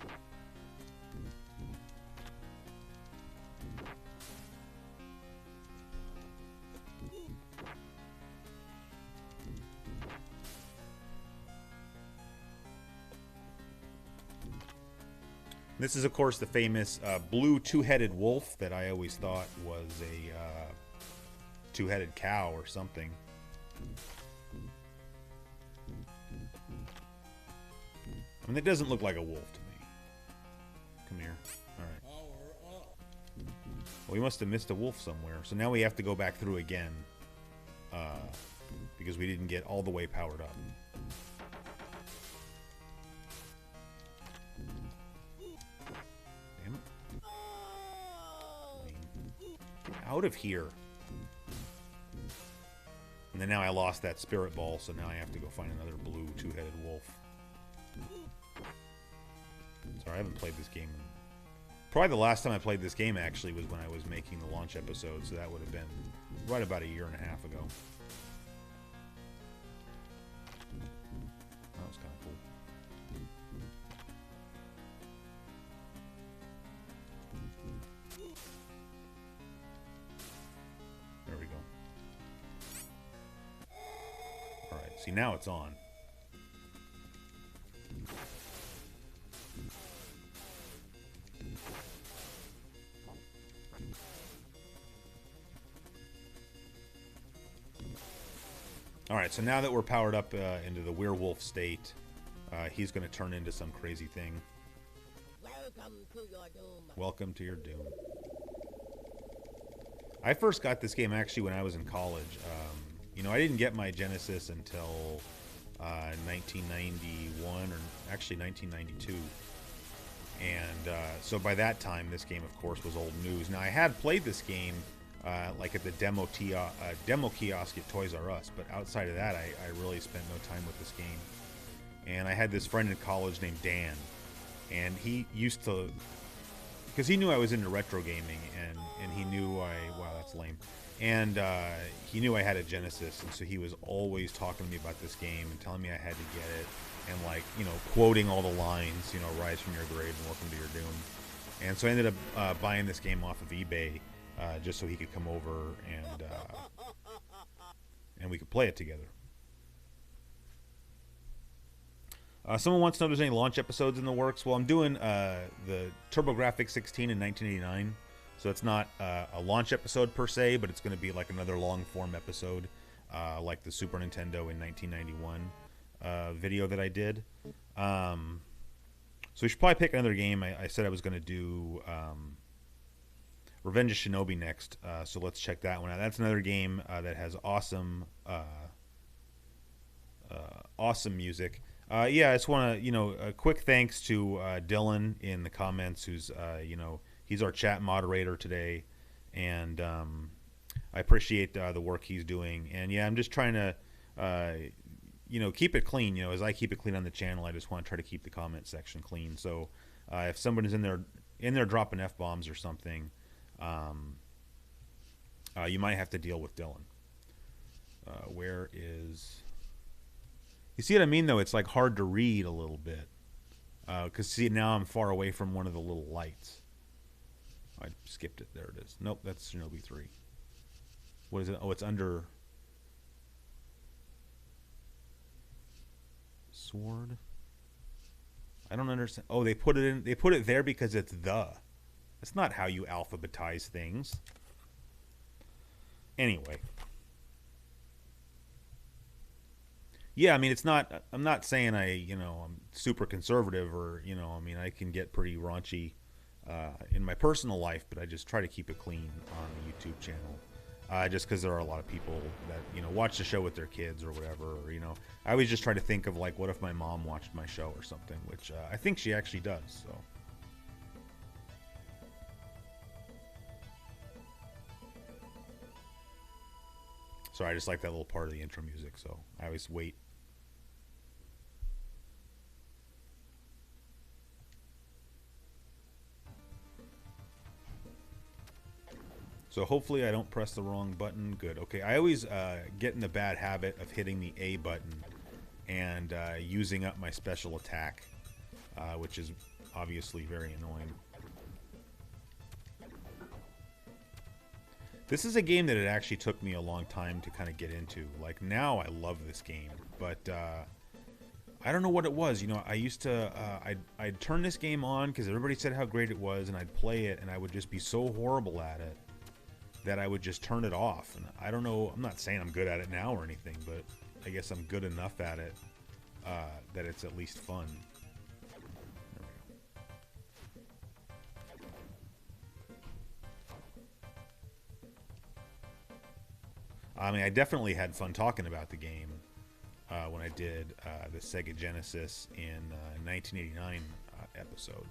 [SPEAKER 1] This is, of course, the famous blue two-headed wolf that I always thought was a two-headed cow or something. I mean, it doesn't look like a wolf to me. Come here. All right. Well, we must have missed a wolf somewhere. So now we have to go back through again because we didn't get all the way powered up. Out of here. And then now I lost that spirit ball, so now I have to go find another blue two-headed wolf. Sorry, I haven't played this game. Probably the last time I played this game, actually, was when I was making the launch episode, so that would have been right about a year and a half ago. That was kind of cool. There we go. Alright, see, now it's on. Alright, so now that we're powered up into the werewolf state, he's going to turn into some crazy thing.
[SPEAKER 3] Welcome to your doom.
[SPEAKER 1] Welcome to your doom. I first got this game actually when I was in college. You know, I didn't get my Genesis until 1991, or actually 1992. And so by that time, this game, of course, was old news. Now, I had played this game like at the demo kiosk at Toys R Us, but outside of that, I really spent no time with this game. And I had this friend in college named Dan, and he used to, because he knew I was into retro gaming, and he knew wow, that's lame. And he knew I had a Genesis, and so he was always talking to me about this game and telling me I had to get it, and like, you know, quoting all the lines, you know, rise from your grave and welcome to your doom. And so I ended up buying this game off of eBay just so he could come over and we could play it together. Someone wants to know if there's any launch episodes in the works. Well, I'm doing the TurboGrafx 16 in 1989. So it's not a launch episode per se, but it's going to be like another long-form episode, like the Super Nintendo in 1991 video that I did. So we should probably pick another game. I said I was going to do Revenge of Shinobi next, so let's check that one out. That's another game that has awesome, awesome music. Yeah, I just want to, a quick thanks to Dylan in the comments, who's, he's our chat moderator today, and I appreciate the work he's doing. And yeah, I'm just trying to, keep it clean. As I keep it clean on the channel, I just want to try to keep the comment section clean. So if somebody's in there dropping F-bombs or something, you might have to deal with Dylan. Where is... You see what I mean, though? It's like hard to read a little bit. Because see, now I'm far away from one of the little lights. I skipped it. There it is. Nope, that's Shinobi 3. What is it? Oh, it's under... Sword? I don't understand. Oh, they put it in. They put it there because it's the. That's not how you alphabetize things. Anyway. Yeah, I mean, it's not. I'm not saying I'm super conservative or I can get pretty raunchy in my personal life, but I just try to keep it clean on the YouTube channel. Just because there are a lot of people that watch the show with their kids or whatever. Or, I always just try to think of like, what if my mom watched my show or something, which I think she actually does. So. Sorry, I just like that little part of the intro music, so I always wait. So hopefully I don't press the wrong button. Good. Okay, I always get in the bad habit of hitting the A button and using up my special attack, which is obviously very annoying. This is a game that it actually took me a long time to kind of get into. Like, now I love this game, but I don't know what it was. I used to, I'd turn this game on because everybody said how great it was, and I'd play it, and I would just be so horrible at it that I would just turn it off. And I don't know, I'm not saying I'm good at it now or anything, but I guess I'm good enough at it that it's at least fun. I mean, I definitely had fun talking about the game when I did the Sega Genesis in 1989 episode.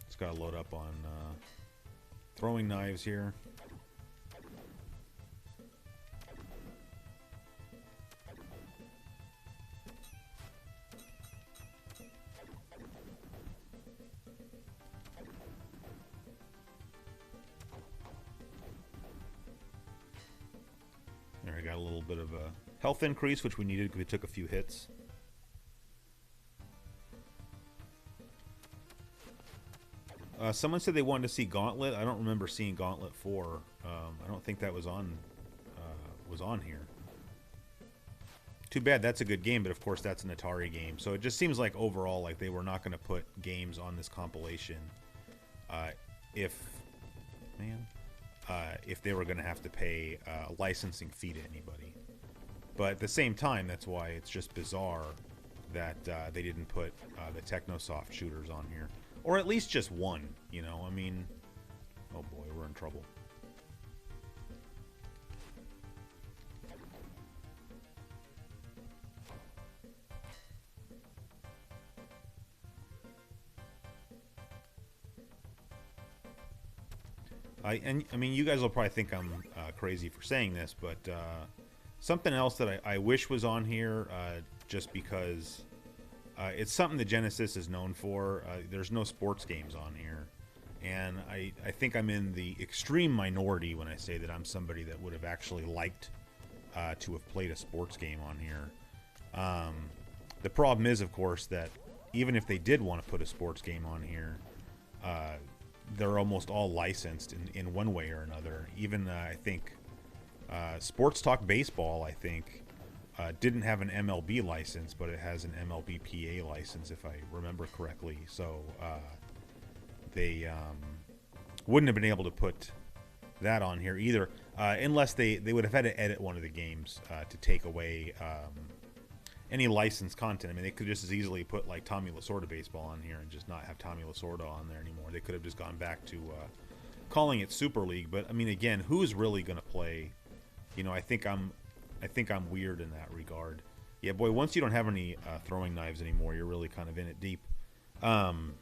[SPEAKER 1] Just gotta load up on throwing knives here. There, I got a little bit of a health increase, which we needed because we took a few hits. Someone said they wanted to see Gauntlet. I don't remember seeing Gauntlet 4. I don't think that was on here. Too bad. That's a good game, but of course that's an Atari game. So it just seems like overall, like they were not going to put games on this compilation if they were going to have to pay a licensing fee to anybody. But at the same time, that's why it's just bizarre that they didn't put the Technosoft shooters on here. Or at least just one, I mean, oh boy, we're in trouble. I mean, you guys will probably think I'm crazy for saying this, but something else that I wish was on here, just because it's something the Genesis is known for. There's no sports games on here, and I think I'm in the extreme minority when I say that I'm somebody that would have actually liked to have played a sports game on here. The problem is, of course, that even if they did want to put a sports game on here, they're almost all licensed in one way or another. Even I think Sports Talk Baseball, I think, didn't have an MLB license, but it has an MLBPA license, if I remember correctly. So they wouldn't have been able to put that on here either, unless they would have had to edit one of the games to take away any licensed content. I mean, they could just as easily put like Tommy Lasorda baseball on here and just not have Tommy Lasorda on there anymore. They could have just gone back to calling it Super League. But I mean, again, who's really going to play? You know, I think I'm weird in that regard. Yeah, boy, once you don't have any throwing knives anymore, you're really kind of in it deep. And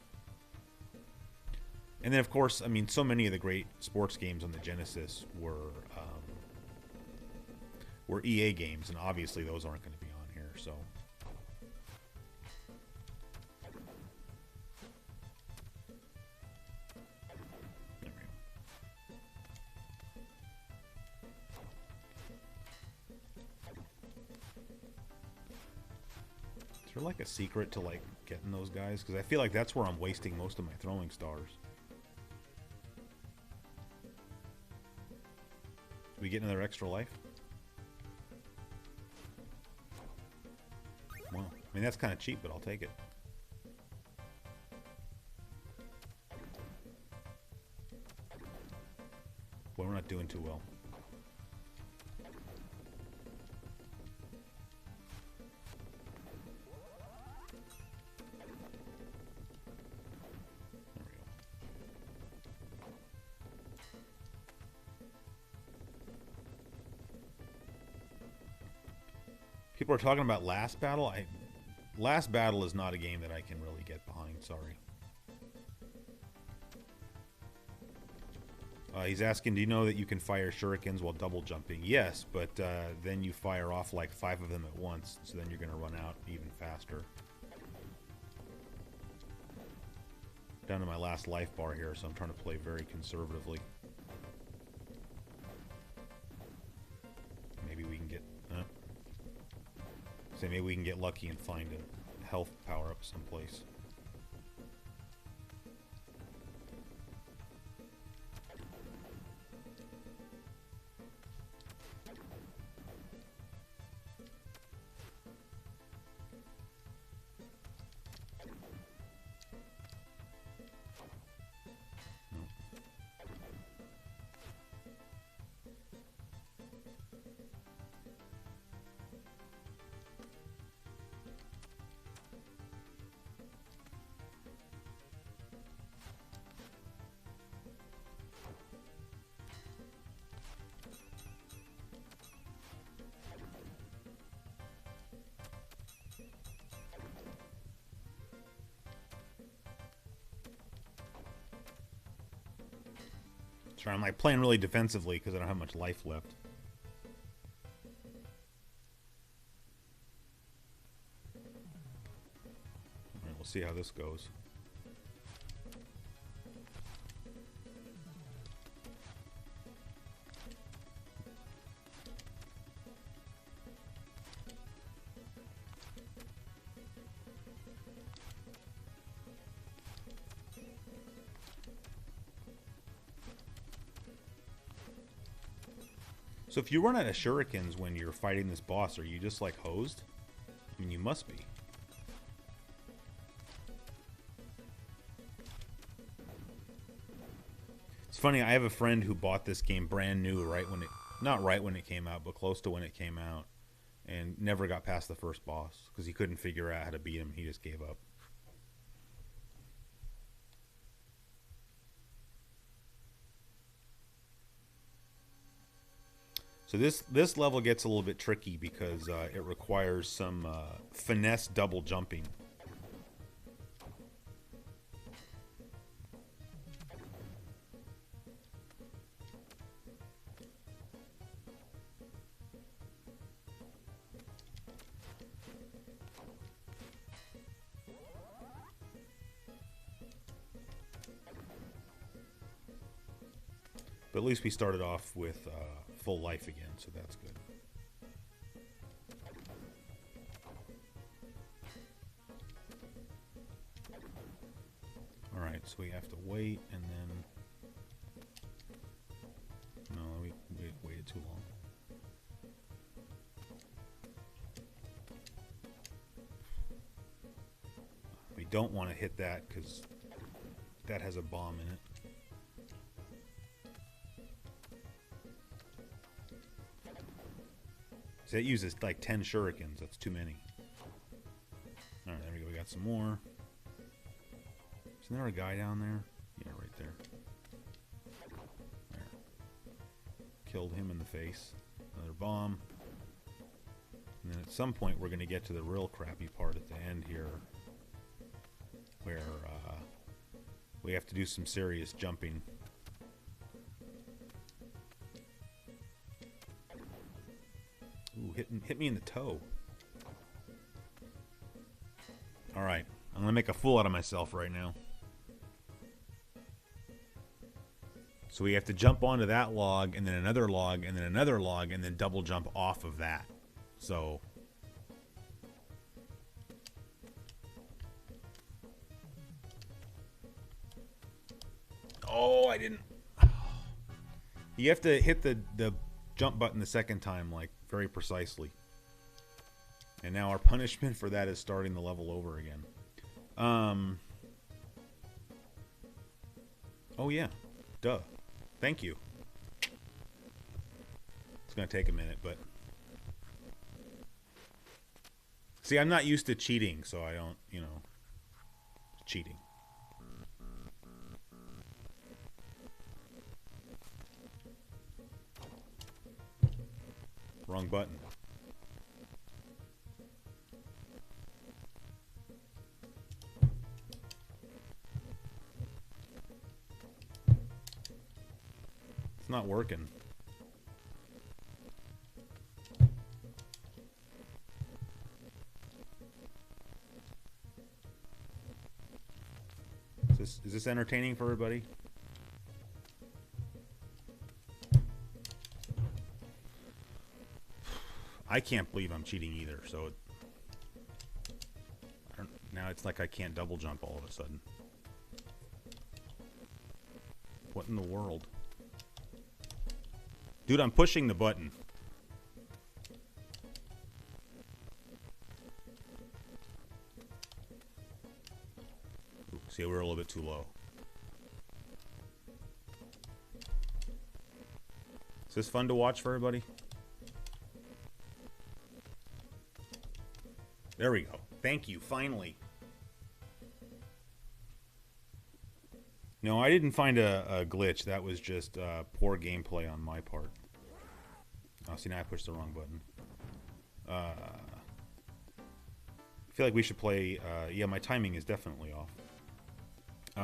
[SPEAKER 1] then, of course, I mean, so many of the great sports games on the Genesis were EA games, and obviously those aren't going to be on here. So, there we go. Is there like a secret to like getting those guys? Because I feel like that's where I'm wasting most of my throwing stars. Do we get another extra life? Well, I mean, that's kind of cheap, but I'll take it. Boy, we're not doing too well. There we go. People are talking about Last Battle. Last Battle is not a game that I can really get behind. Sorry. He's asking, do you know that you can fire shurikens while double jumping? Yes, but then you fire off like 5 of them at once, so then you're going to run out even faster. Down to my last life bar here, so I'm trying to play very conservatively. Maybe we can get... say maybe we can get lucky and find a health power-up someplace. Sorry, I'm like playing really defensively because I don't have much life left. Alright, we'll see how this goes. So if you run out of shurikens when you're fighting this boss, are you just like hosed? I mean, you must be. It's funny, I have a friend who bought this game brand new right when it, not right when it came out, but close to when it came out, and never got past the first boss because he couldn't figure out how to beat him. He just gave up. So this level gets a little bit tricky because it requires some finesse double jumping. But at least we started off with full life again, so that's good. Alright, so we have to wait, and then... No, we waited too long. We don't want to hit that, because that has a bomb in it. So it uses like 10 shurikens. That's too many. Alright, there we go. We got some more. Isn't there a guy down there? Yeah, right there. There. Killed him in the face. Another bomb. And then at some point we're going to get to the real crappy part at the end here. Where we have to do some serious jumping. Ooh, hit me in the toe. Alright, I'm going to make a fool out of myself right now. So we have to jump onto that log, and then another log, and then another log, and then double jump off of that. So... Oh, I didn't... You have to hit the jump button the second time, like, very precisely. And now our punishment for that is starting the level over again. Oh, yeah. Duh. Thank you. It's going to take a minute, but... See, I'm not used to cheating, so I don't, you know... Cheating. Wrong button. It's not working. Is this entertaining for everybody? I can't believe I'm cheating either, so now it's like I can't double jump all of a sudden. What in the world? Dude, I'm pushing the button. Ooh, see, we're a little bit too low. Is this fun to watch for everybody? There we go. Thank you, finally. No, I didn't find a glitch. That was just poor gameplay on my part. Oh, see, now I pushed the wrong button. I feel like we should play... yeah, my timing is definitely off.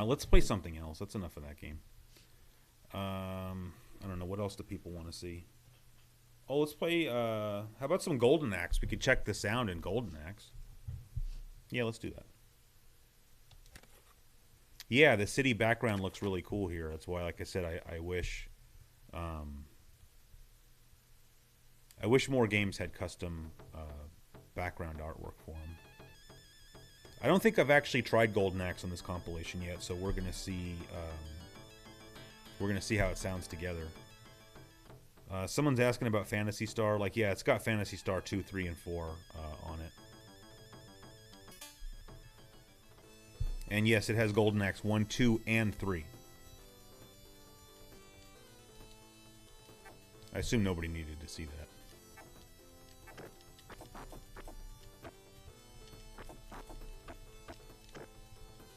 [SPEAKER 1] Let's play something else. That's enough of that game. I don't know. What else do people want to see? Oh, let's play... how about some Golden Axe? We could check the sound in Golden Axe. Yeah, let's do that. Yeah, the city background looks really cool here. That's why, like I said, I wish... I wish more games had custom background artwork for them. I don't think I've actually tried Golden Axe on this compilation yet, so we're gonna see... we're gonna see how it sounds together. Someone's asking about Phantasy Star. Like, yeah, it's got Phantasy Star 2, 3, and 4 on it. And yes, it has Golden Axe 1, 2, and 3. I assume nobody needed to see that.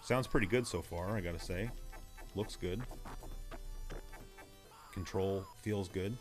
[SPEAKER 1] Sounds pretty good so far, I gotta say. Looks good. Control feels good.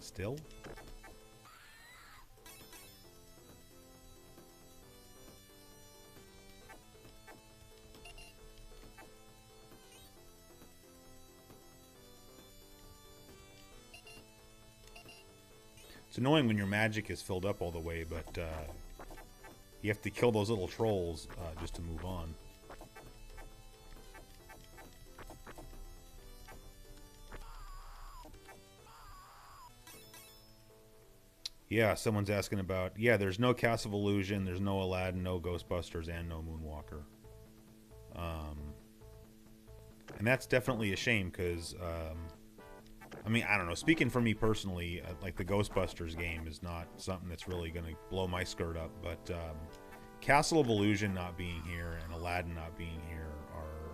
[SPEAKER 1] Still? It's annoying when your magic is filled up all the way, but you have to kill those little trolls just to move on. Yeah, someone's asking about. Yeah, there's no Castle of Illusion, there's no Aladdin, no Ghostbusters, and no Moonwalker. And that's definitely a shame because, I mean, I don't know. Speaking for me personally, like the Ghostbusters game is not something that's really going to blow my skirt up. But Castle of Illusion not being here and Aladdin not being here are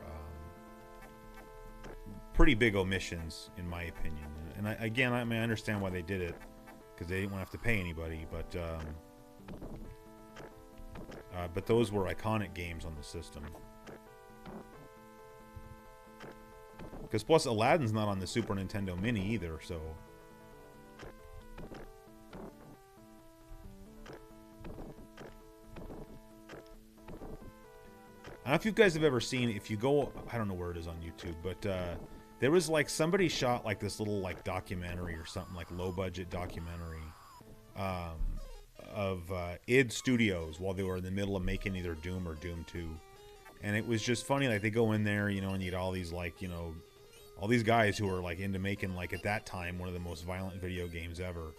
[SPEAKER 1] pretty big omissions, in my opinion. And again, I mean, I understand why they did it because they didn't want to have to pay anybody. But those were iconic games on the system. Because plus Aladdin's not on the Super Nintendo Mini either, so... I don't know if you guys have ever seen, if you go, I don't know where it is on YouTube, but there was like somebody shot like this little like documentary or something, like low budget documentary of id Studios while they were in the middle of making either Doom or Doom 2. And it was just funny, like they go in there, you know, and you get all these like, you know, all these guys who are like into making like at that time one of the most violent video games ever.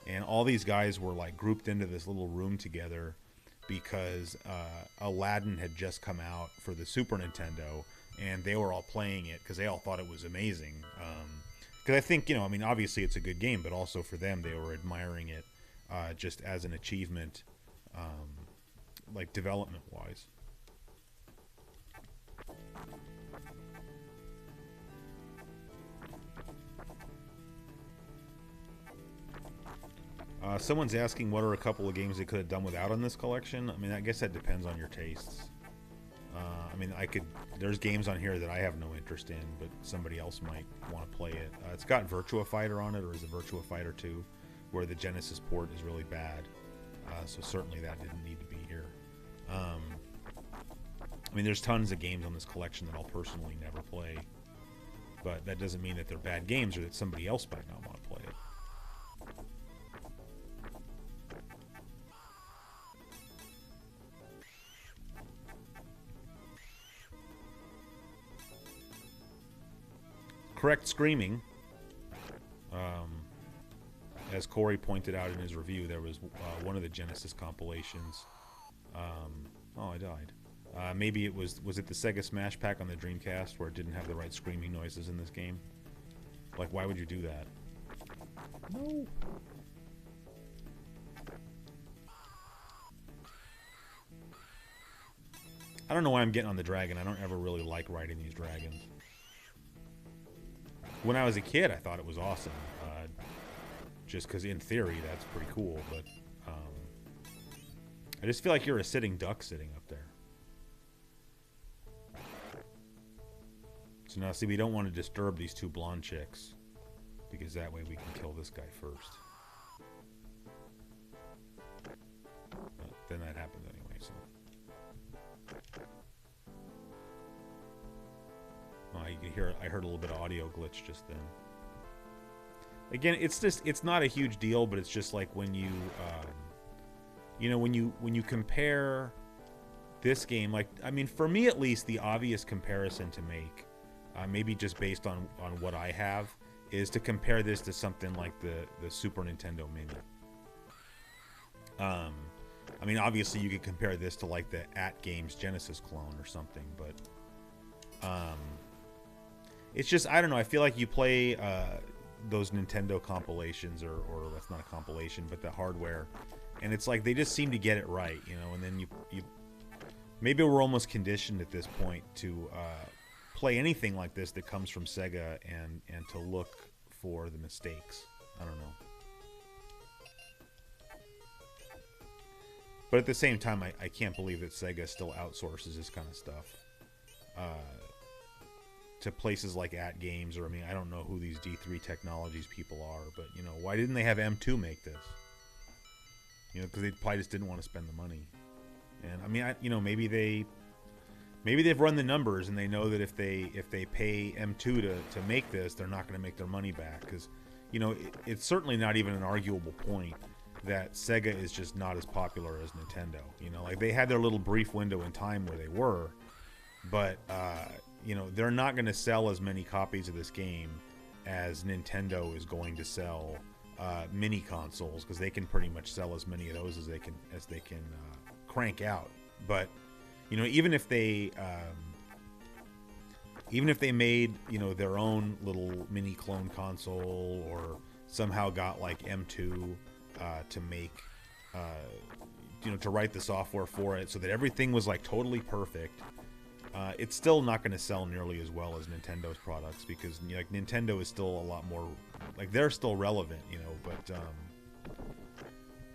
[SPEAKER 1] And all these guys were like grouped into this little room together because Aladdin had just come out for the Super Nintendo and they were all playing it because they all thought it was amazing. Because I think, you know, I mean, obviously it's a good game, but also for them, they were admiring it just as an achievement, like development-wise. Someone's asking what are a couple of games they could have done without on this collection. I mean, I guess that depends on your tastes. I mean, there's games on here that I have no interest in, but somebody else might want to play it. It's got Virtua Fighter on it, or is it Virtua Fighter 2, where the Genesis port is really bad. So certainly that didn't need to be here. I mean, there's tons of games on this collection that I'll personally never play, but that doesn't mean that they're bad games or that somebody else might not want to play it. Correct screaming. As Corey pointed out in his review, there was one of the Genesis compilations. Oh, I died. Maybe it was it the Sega Smash Pack on the Dreamcast where it didn't have the right screaming noises in this game? Like, why would you do that? No. I don't know why I'm getting on the dragon. I don't ever really like riding these dragons. When I was a kid, I thought it was awesome. Just because in theory, that's pretty cool. But I just feel like you're a sitting duck sitting up there. So now, see, we don't want to disturb these two blonde chicks. Because that way we can kill this guy first. But then that happens anyway, so... Oh, you can hear, I heard a little bit of audio glitch just then. Again, it's not a huge deal, but it's just like when you, you know, when you compare this game, like, I mean, for me at least, the obvious comparison to make, maybe just based on what I have, is to compare this to something like the Super Nintendo Mini. I mean, obviously you could compare this to like the At Games Genesis clone or something, but it's just, I don't know, I feel like you play those Nintendo compilations, or that's not a compilation, but the hardware, and it's like they just seem to get it right, you know, and then you maybe we're almost conditioned at this point to play anything like this that comes from Sega and to look for the mistakes. I don't know. But at the same time, I can't believe that Sega still outsources this kind of stuff to places like At Games, or, I mean, I don't know who these D3 Technologies people are, but, you know, why didn't they have M2 make this? You know, because they probably just didn't want to spend the money. And, I mean, you know, maybe they've run the numbers and they know that if they pay M2 to make this, they're not going to make their money back. Because, you know, it's certainly not even an arguable point that Sega is just not as popular as Nintendo. You know, like, they had their little brief window in time where they were, but you know, they're not going to sell as many copies of this game as Nintendo is going to sell mini consoles, because they can pretty much sell as many of those as they can crank out. But you know, even if they made, you know, their own little mini clone console, or somehow got like M2 to make, you know, to write the software for it so that everything was like totally perfect, it's still not going to sell nearly as well as Nintendo's products, because, you know, like, Nintendo is still a lot more, like, they're still relevant, you know, but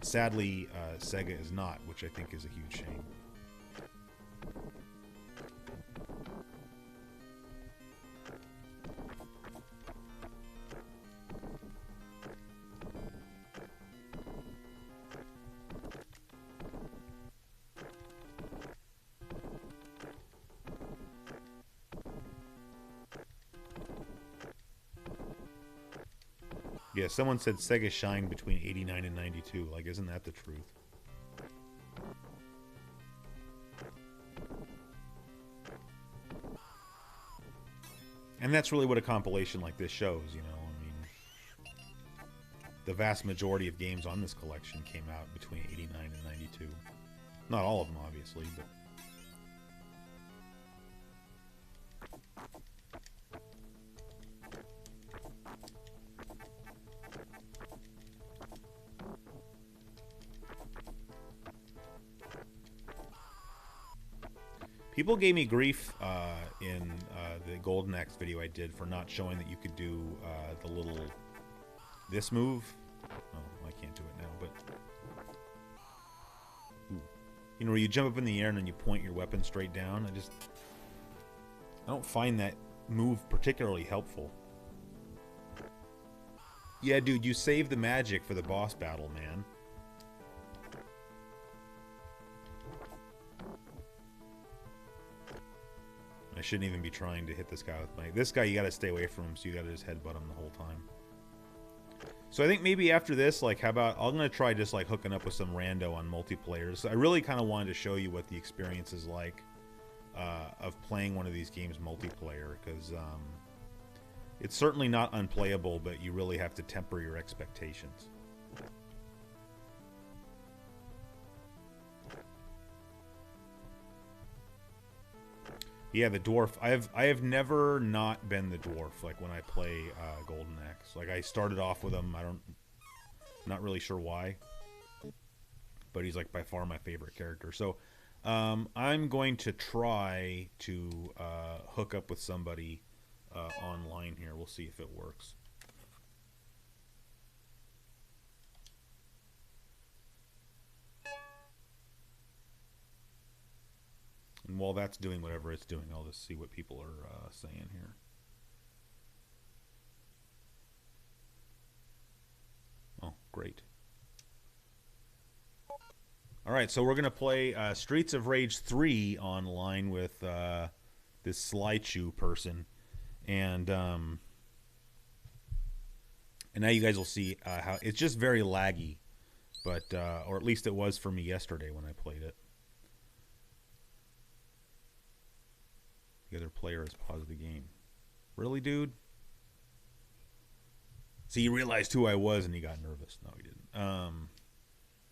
[SPEAKER 1] sadly Sega is not, which I think is a huge shame. Yeah, someone said Sega shined between 89 and 92. Like, isn't that the truth? And that's really what a compilation like this shows, you know. I mean, the vast majority of games on this collection came out between 89 and 92. Not all of them, obviously, but... People gave me grief in the Golden Axe video I did for not showing that you could do the little... this move. Oh, I can't do it now, but... Ooh. You know, where you jump up in the air and then you point your weapon straight down. I don't find that move particularly helpful. Yeah, dude, you save the magic for the boss battle, man. I shouldn't even be trying to hit this guy with my... This guy, you gotta stay away from him, so you gotta just headbutt him the whole time. So I think maybe after this, like, how about... I'm gonna try just, like, hooking up with some rando on multiplayer. So I really kind of wanted to show you what the experience is like of playing one of these games multiplayer, because it's certainly not unplayable, but you really have to temper your expectations. Yeah, the dwarf. I have never not been the dwarf. Like when I play Golden Axe, like I started off with him. Not really sure why, but he's like by far my favorite character. So I'm going to try to hook up with somebody online here. We'll see if it works. And while that's doing whatever it's doing, I'll just see what people are saying here. Oh, great. Alright, so we're going to play Streets of Rage 3 online with this Slidechew person. And now you guys will see how it's just very laggy. But, or at least it was for me yesterday when I played it. The other player has paused the game. Really, dude? See, he realized who I was and he got nervous. No, he didn't.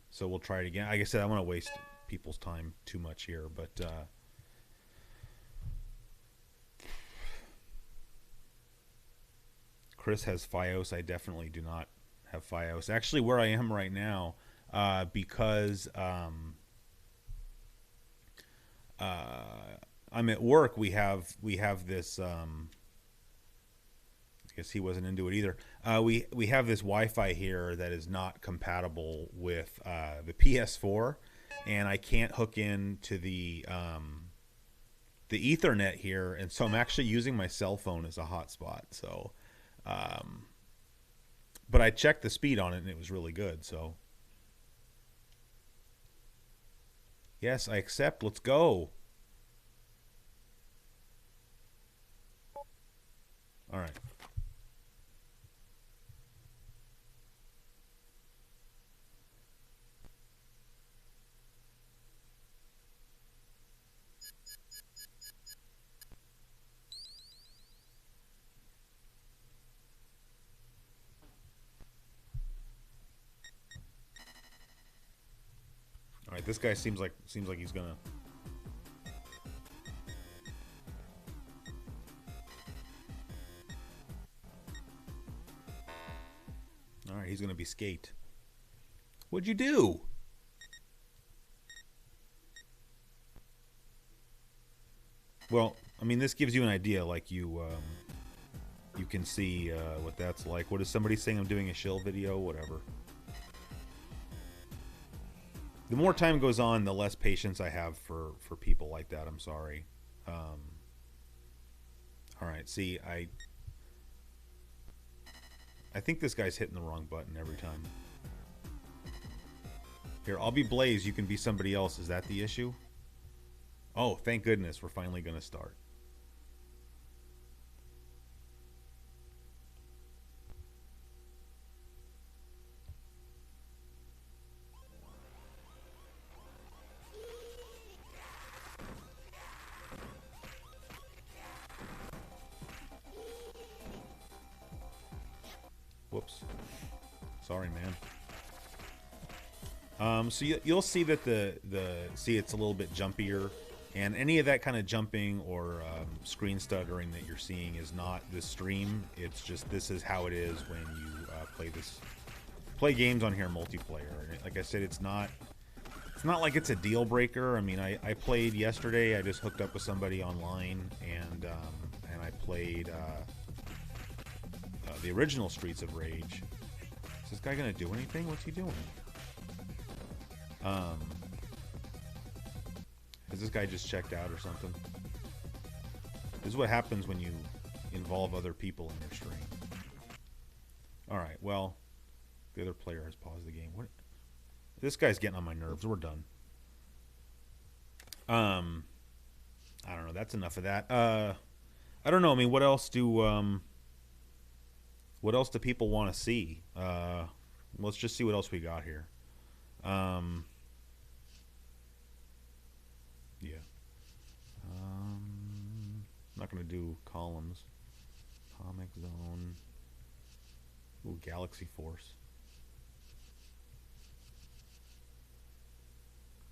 [SPEAKER 1] So we'll try it again. Like I said, I want to waste people's time too much here, but Chris has Fios. I definitely do not have Fios. Actually, where I am right now, because I'm at work, we have this I guess he wasn't into it either. We have this Wi-Fi here that is not compatible with the PS4, and I can't hook into the Ethernet here, and so I'm actually using my cell phone as a hotspot. So, but I checked the speed on it, and it was really good. So, yes, I accept. Let's go. All right. right, this guy seems like he's gonna. All right, he's gonna be skate. What'd you do? Well, I mean, this gives you an idea. Like you can see what that's like. What is somebody saying? I'm doing a shill video, whatever. The more time goes on, the less patience I have for people like that. I'm sorry. All right, see, I think this guy's hitting the wrong button every time. Here, I'll be Blaze. You can be somebody else. Is that the issue? Oh, thank goodness. We're finally going to start. Whoops. Sorry, man. So you'll see that see it's a little bit jumpier, and any of that kind of jumping or screen stuttering that you're seeing is not the stream. It's just this is how it is when you play games on here multiplayer. And like I said, it's not like it's a deal breaker. I mean, I played yesterday. I just hooked up with somebody online, and I played the original Streets of Rage. Is this guy gonna do anything? What's he doing? Has this guy just checked out or something? This is what happens when you involve other people in your stream. Alright, well, the other player has paused the game. What? This guy's getting on my nerves. We're done. I don't know. That's enough of that. I don't know. I mean, what else do people want to see? Let's just see what else we got here. Yeah. I'm not going to do columns. Comic Zone. Ooh, Galaxy Force.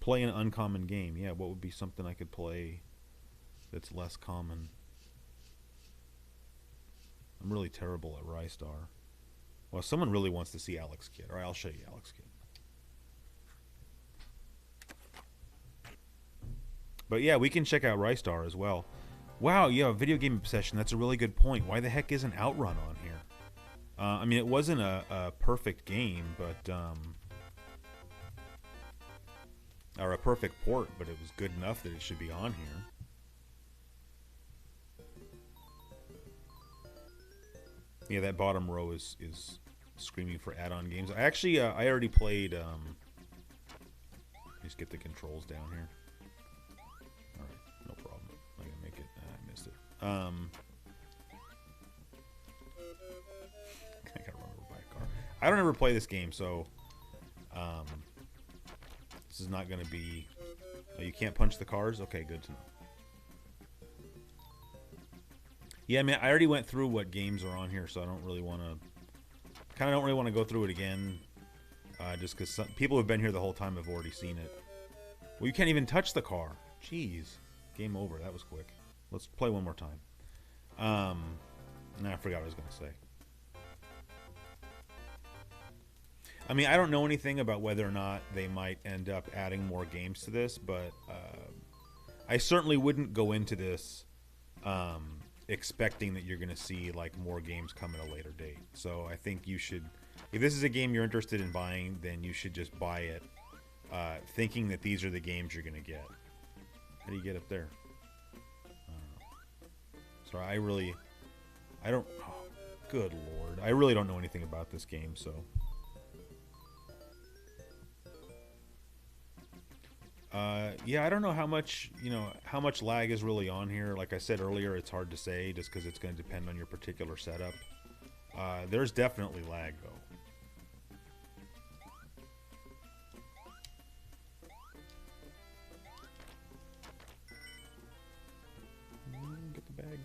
[SPEAKER 1] Play an uncommon game. Yeah, what would be something I could play that's less common? I'm really terrible at Rystar. Well, someone really wants to see Alex Kidd. All right, I'll show you Alex Kidd. But yeah, we can check out Rystar as well. Wow, yeah, video game obsession. That's a really good point. Why the heck isn't Outrun on here? I mean, it wasn't a perfect game, but or a perfect port, but it was good enough that it should be on here. Yeah, that bottom row is screaming for add-on games. I actually, I already played. Just get the controls down here. All right, no problem. I'm gonna make it. I missed it. I gotta run over by a car. I don't ever play this game, so this is not gonna be. Oh, you can't punch the cars. Okay, good to know. Yeah, I mean, I already went through what games are on here, so I don't really want to. Kind of don't really want to go through it again, just because people who've been here the whole time have already seen it. Well, you can't even touch the car. Jeez, game over. That was quick. Let's play one more time. I forgot what I was gonna say. I mean, I don't know anything about whether or not they might end up adding more games to this, but I certainly wouldn't go into this expecting that you're going to see like more games come at a later date. So I think you should, if this is a game you're interested in buying, then you should just buy it thinking that these are the games you're going to get. How do you get up there? Sorry, I don't, oh, good lord. I really don't know anything about this game, so. Yeah, I don't know how much, how much lag is really on here. Like I said earlier, it's hard to say just because it's going to depend on your particular setup. There's definitely lag, though. Get the bag.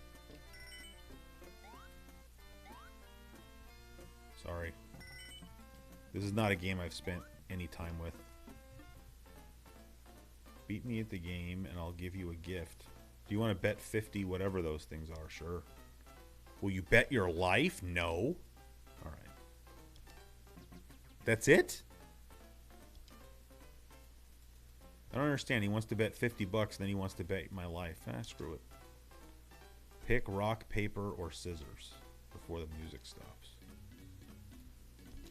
[SPEAKER 1] Sorry. This is not a game I've spent any time with. Beat me at the game and I'll give you a gift. Do you want to bet 50 whatever those things are? Sure. Will you bet your life? No. All right. That's it? I don't understand. He wants to bet 50 bucks, then he wants to bet my life. Ah, screw it. Pick rock, paper, or scissors before the music stops.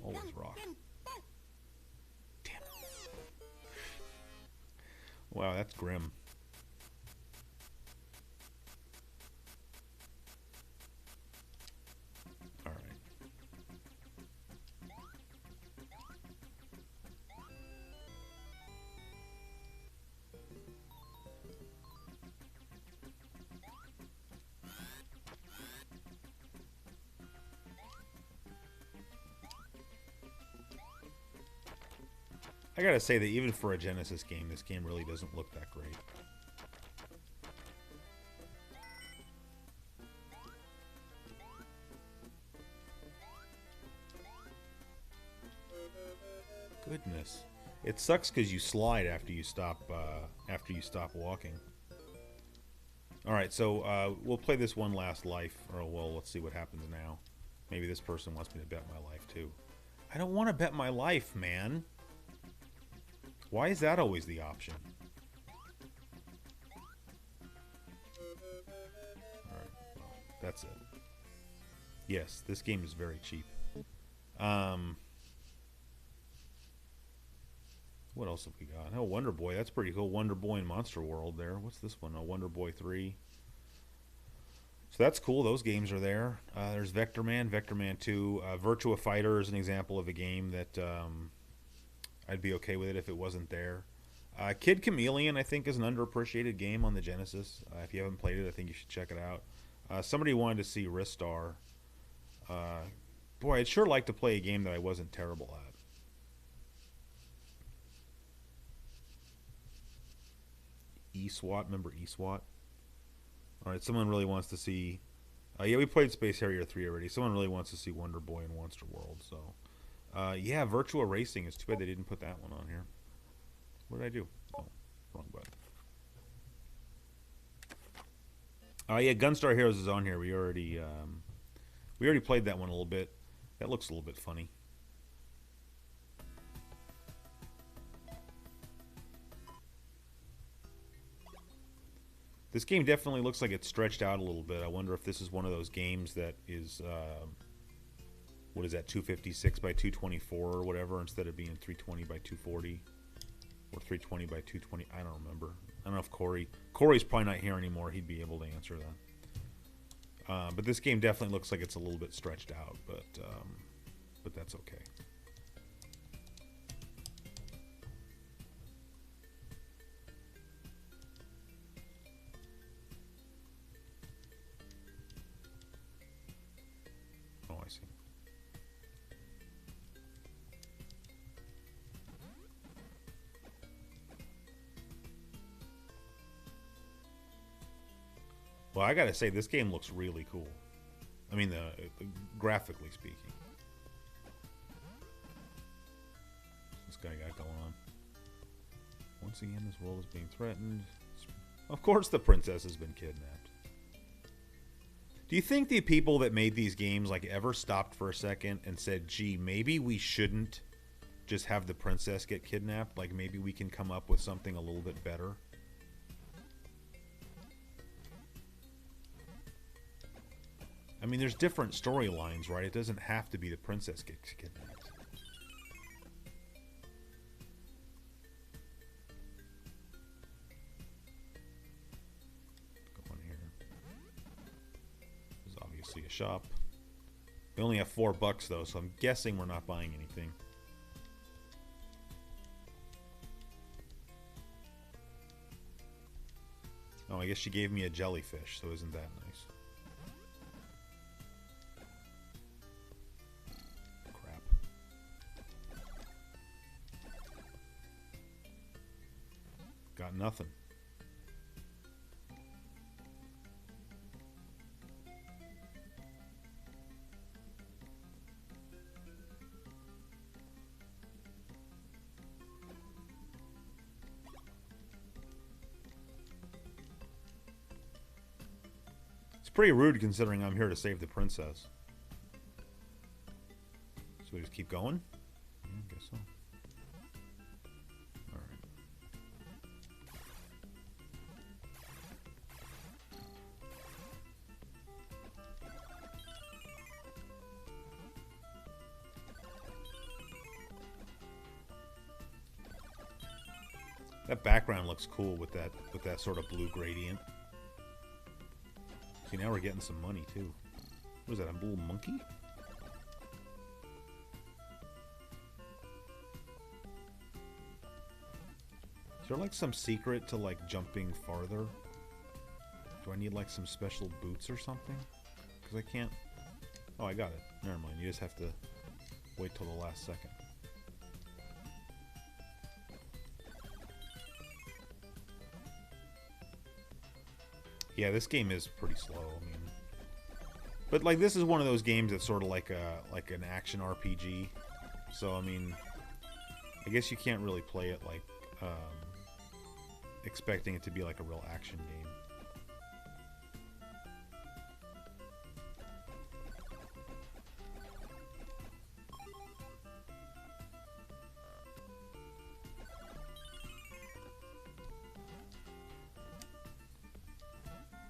[SPEAKER 1] Always rock. Damn it. Wow, that's grim. All right. I gotta say that even for a Genesis game, this game really doesn't look that great. Goodness, it sucks because you slide after you stop walking. All right, so we'll play this one last life, or well, let's see what happens now. Maybe this person wants me to bet my life too. I don't want to bet my life, man. Why is that always the option? Alright, well, that's it. Yes, this game is very cheap. What else have we got? Oh, Wonder Boy, that's pretty cool. Wonder Boy and Monster World there. What's this one? Oh, Wonder Boy 3. So that's cool. Those games are there. There's Vector Man, Vector Man 2. Virtua Fighter is an example of a game that... I'd be okay with it if it wasn't there. Kid Chameleon, I think, is an underappreciated game on the Genesis. If you haven't played it, I think you should check it out. Somebody wanted to see Ristar. Boy, I'd sure like to play a game that I wasn't terrible at. E-SWAT, remember E-SWAT? Alright, someone really wants to see... yeah, we played Space Harrier 3 already. Someone really wants to see Wonder Boy and Monster World, so... yeah, Virtua Racing. It's too bad they didn't put that one on here. What did I do? Oh, wrong button. Yeah, Gunstar Heroes is on here. We already played that one a little bit. That looks a little bit funny. This game definitely looks like it's stretched out a little bit. I wonder if this is one of those games that is... what is that, 256 by 224 or whatever, instead of being 320 by 240 or 320 by 220. I don't remember. I don't know if Corey's probably not here anymore. He'd be able to answer that. But this game definitely looks like it's a little bit stretched out, but that's okay. Oh, I see. Well, I gotta say, this game looks really cool. I mean, graphically speaking. What's this guy got going on? Once again, this world is being threatened. Of course the princess has been kidnapped. Do you think the people that made these games like ever stopped for a second and said, gee, maybe we shouldn't just have the princess get kidnapped? Like, maybe we can come up with something a little bit better? I mean, there's different storylines, right? It doesn't have to be the princess gets kidnapped. Go on here. This is obviously a shop. We only have $4 though, so I'm guessing we're not buying anything. Oh, I guess she gave me a jellyfish, so isn't that nice? Got nothing. pretty rude considering I'm here to save the princess. So we just keep going? Yeah, I guess so. Alright. That background looks cool with that sort of blue gradient. See, now we're getting some money too. What is that, a little monkey? Is there like some secret to like jumping farther? Do I need like some special boots or something? Because I can't... Oh, I got it. Never mind. You just have to wait till the last second. Yeah, this game is pretty slow. I mean, but like this is one of those games that's sort of like an action RPG. So I mean, I guess you can't really play it like expecting it to be like a real action game.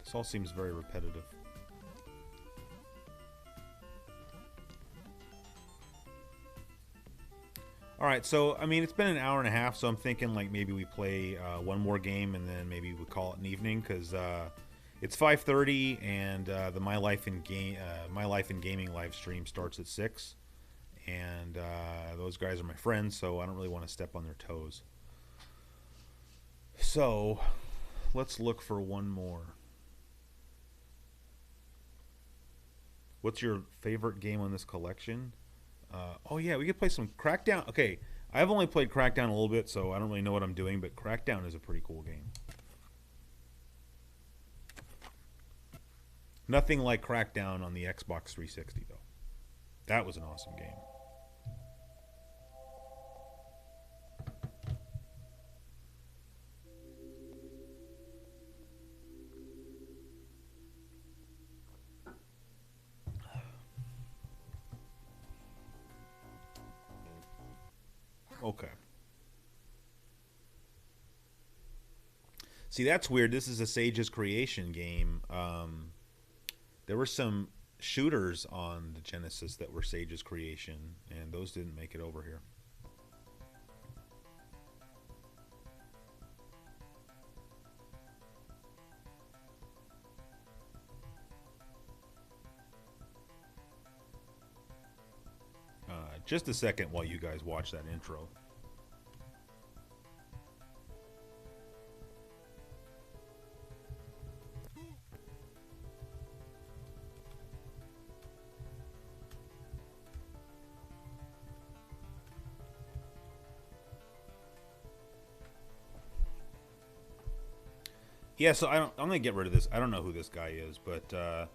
[SPEAKER 1] This all seems very repetitive. Alright, so, I mean, it's been an hour and a half, so I'm thinking, like, maybe we play one more game and then maybe we call it an evening, because it's 5:30 and the My Life in Gaming live stream starts at 6. And those guys are my friends, so I don't really want to step on their toes. So, let's look for one more. What's your favorite game on this collection? Oh yeah, we could play some Crackdown. Okay, I've only played Crackdown a little bit, so I don't really know what I'm doing, but Crackdown is a pretty cool game. Nothing like Crackdown on the Xbox 360, though. That was an awesome game. Okay. See, that's weird. This is a Sage's Creation game. There were some shooters on the Genesis that were Sage's Creation, and those didn't make it over here. Just a second while you guys watch that intro. Yeah, so I'm gonna get rid of this. I don't know who this guy is, but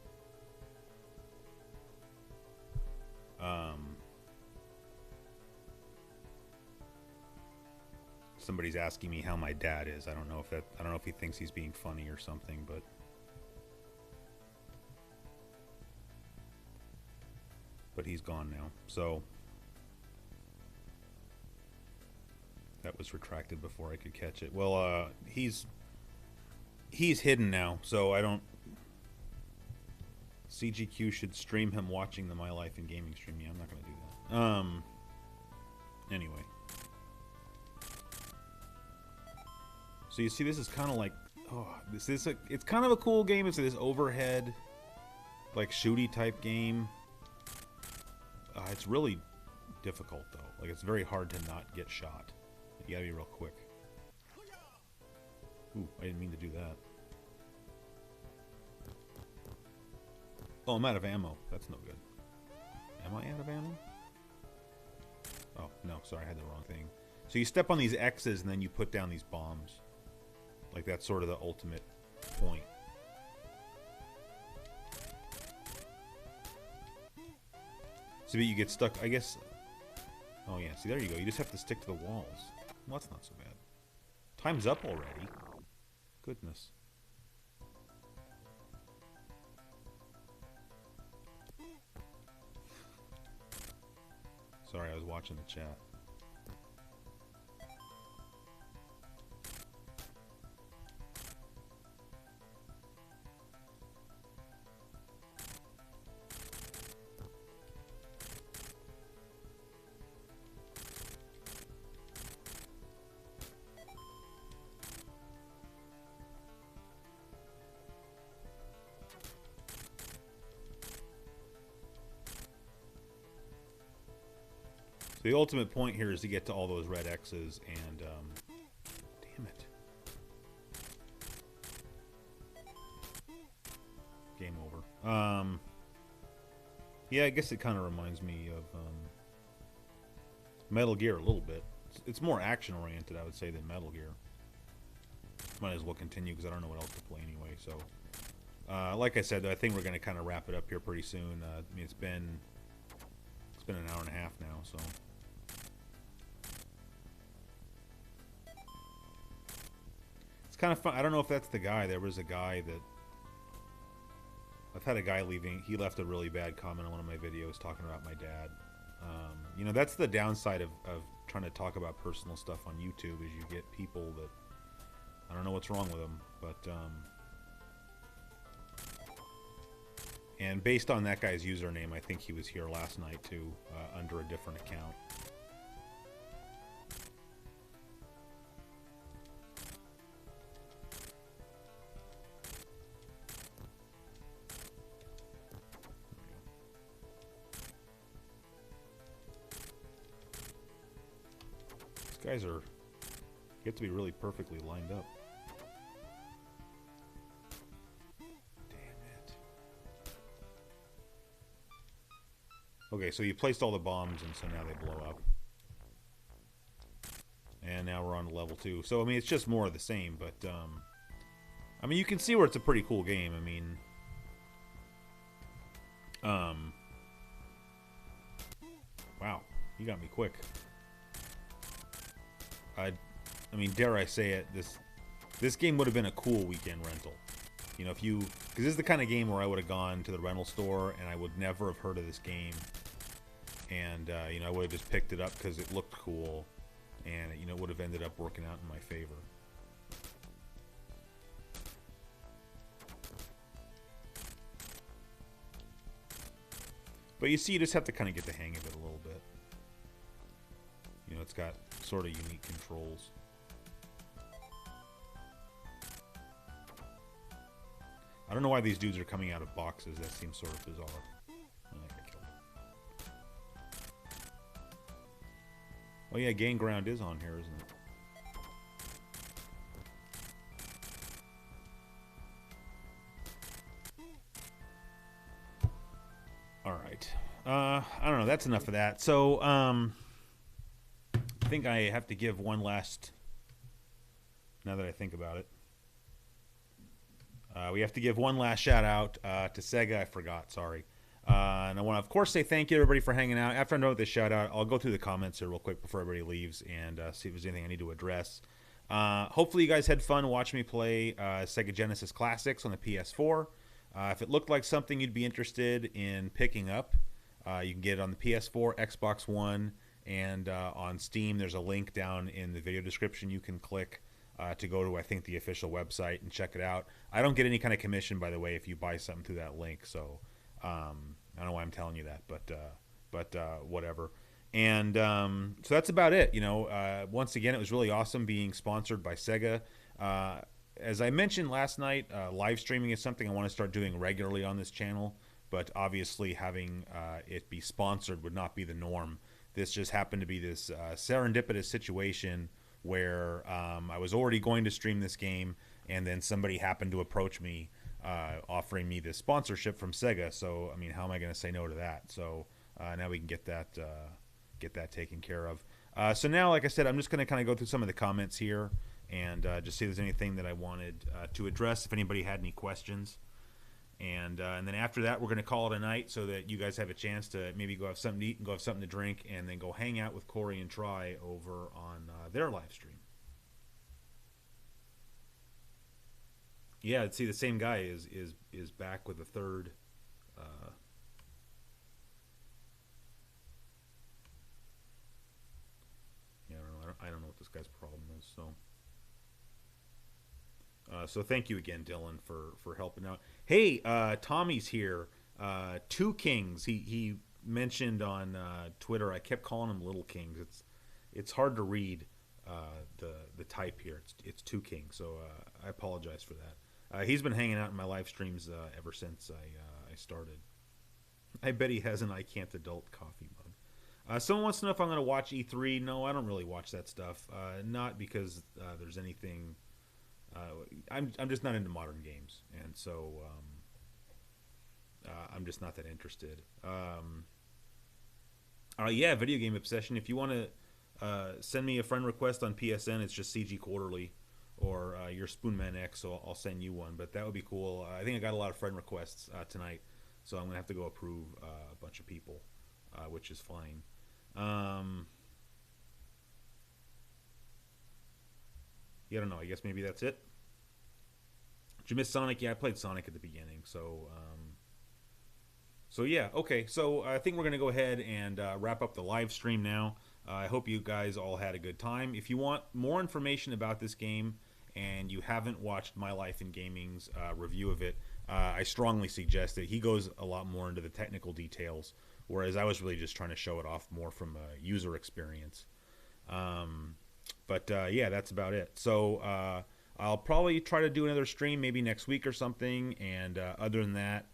[SPEAKER 1] somebody's asking me how my dad is. I don't know if he thinks he's being funny or something, but he's gone now. So that was retracted before I could catch it. Well, he's hidden now, so I don't... CGQ should stream him watching the My Life in Gaming stream. Yeah, I'm not going to do that. Anyway. So you see, this is kind of like... Oh, it's kind of a cool game. It's this overhead, like, shooty type game. It's really difficult, though. Like, it's very hard to not get shot. You gotta be real quick. Ooh, I didn't mean to do that. Oh, I'm out of ammo. That's no good. Am I out of ammo? Oh, no, sorry, I had the wrong thing. So you step on these X's and then you put down these bombs. Like, that's sort of the ultimate point. So you get stuck, I guess... Oh, yeah, see, there you go. You just have to stick to the walls. Well, that's not so bad. Time's up already. Goodness. Sorry, I was watching the chat. So the ultimate point here is to get to all those red X's and, damn it. Game over. Yeah, I guess it kind of reminds me of, Metal Gear a little bit. It's more action-oriented, I would say, than Metal Gear. Might as well continue because I don't know what else to play anyway, so. Like I said, I think we're going to kind of wrap it up here pretty soon. I mean, it's been an hour and a half now, so. Kind of fun. I don't know if that's the guy. There was a guy that I've had a guy leaving. He left a really bad comment on one of my videos talking about my dad. You know, that's the downside of trying to talk about personal stuff on YouTube is you get people that I don't know what's wrong with them, but and based on that guy's username, I think he was here last night too, under a different account. Guys are get to be really perfectly lined up. Damn it. Okay, so you placed all the bombs and so now they blow up. And now we're on to level 2. So I mean it's just more of the same, but I mean you can see where it's a pretty cool game. I mean wow, you got me quick. I mean, dare I say it, this game would have been a cool weekend rental. You know, because this is the kind of game where I would have gone to the rental store and I would never have heard of this game. And, you know, I would have just picked it up because it looked cool. And, you know, it would have ended up working out in my favor. But you see, you just have to kind of get the hang of it a little bit. You know, it's got sort of unique controls. I don't know why these dudes are coming out of boxes. That seems sort of bizarre. Oh yeah, Gain Ground is on here, isn't it? Alright. I don't know. That's enough of that. So, I think I have to give one last... Now that I think about it. We have to give one last shout out to Sega. I forgot, sorry. And I want to, of course, say thank you to everybody for hanging out. After I'm done with this shout out, I'll go through the comments here real quick before everybody leaves and see if there's anything I need to address. Hopefully you guys had fun watching me play Sega Genesis Classics on the PS4. If it looked like something you'd be interested in picking up, you can get it on the PS4, Xbox One, and on Steam. There's a link down in the video description you can click to go to, I think, the official website and check it out. I don't get any kind of commission, by the way, if you buy something through that link, so I don't know why I'm telling you that, but whatever. And so that's about it. You know, once again, it was really awesome being sponsored by Sega. As I mentioned last night, live streaming is something I want to start doing regularly on this channel, but obviously having it be sponsored would not be the norm. This just happened to be this serendipitous situation where I was already going to stream this game, and then somebody happened to approach me offering me this sponsorship from Sega. So, I mean, how am I going to say no to that? So now we can get that taken care of. So now, like I said, I'm just going to kind of go through some of the comments here and just see if there's anything that I wanted to address, if anybody had any questions. And then after that, we're going to call it a night so that you guys have a chance to maybe go have something to eat and go have something to drink, and then go hang out with Corey and Try over on their live stream. Yeah, see, the same guy is back with a third guy's problem is. So thank you again, Dylan, for helping out. Hey, Tommy's here. Two Kings. He mentioned on Twitter. I kept calling him Little Kings. It's hard to read the type here. It's Two Kings. So I apologize for that. He's been hanging out in my live streams ever since I started. I bet he has an I Can't Adult coffee mug. Someone wants to know if I'm going to watch E3. No, I don't really watch that stuff. Not because there's anything. I'm just not into modern games, and so I'm just not that interested. Yeah, video game obsession. If you want to send me a friend request on PSN, it's just CG Quarterly, or your Spoonman X. So I'll send you one. But that would be cool. I think I got a lot of friend requests tonight, so I'm gonna have to go approve a bunch of people, which is fine. Yeah, I don't know. I guess maybe that's it. Did you miss Sonic? Yeah, I played Sonic at the beginning. So yeah, okay. So I think we're going to go ahead and wrap up the live stream now. I hope you guys all had a good time. If you want more information about this game and you haven't watched My Life in Gaming's review of it, I strongly suggest it. He goes a lot more into the technical details, whereas I was really just trying to show it off more from a user experience. But yeah, that's about it. So I'll probably try to do another stream maybe next week or something. And other than that,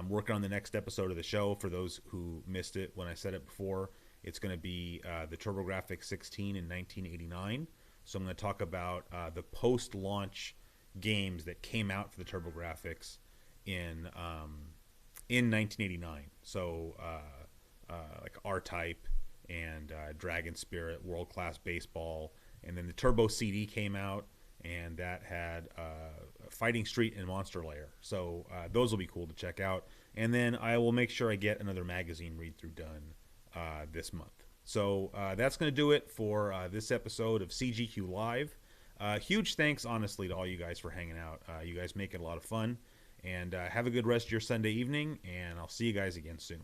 [SPEAKER 1] working on the next episode of the show. For those who missed it when I said it before, it's going to be the TurboGrafx 16 in 1989. So I'm going to talk about the post-launch games that came out for the TurboGrafx in 1989. So like R-Type and Dragon Spirit, World Class Baseball, and then the Turbo CD came out, and that had Fighting Street and Monster Lair. So those will be cool to check out. And then I will make sure I get another magazine read-through done this month. So that's going to do it for this episode of CGQ Live. Huge thanks, honestly, to all you guys for hanging out. You guys make it a lot of fun. And have a good rest of your Sunday evening, and I'll see you guys again soon.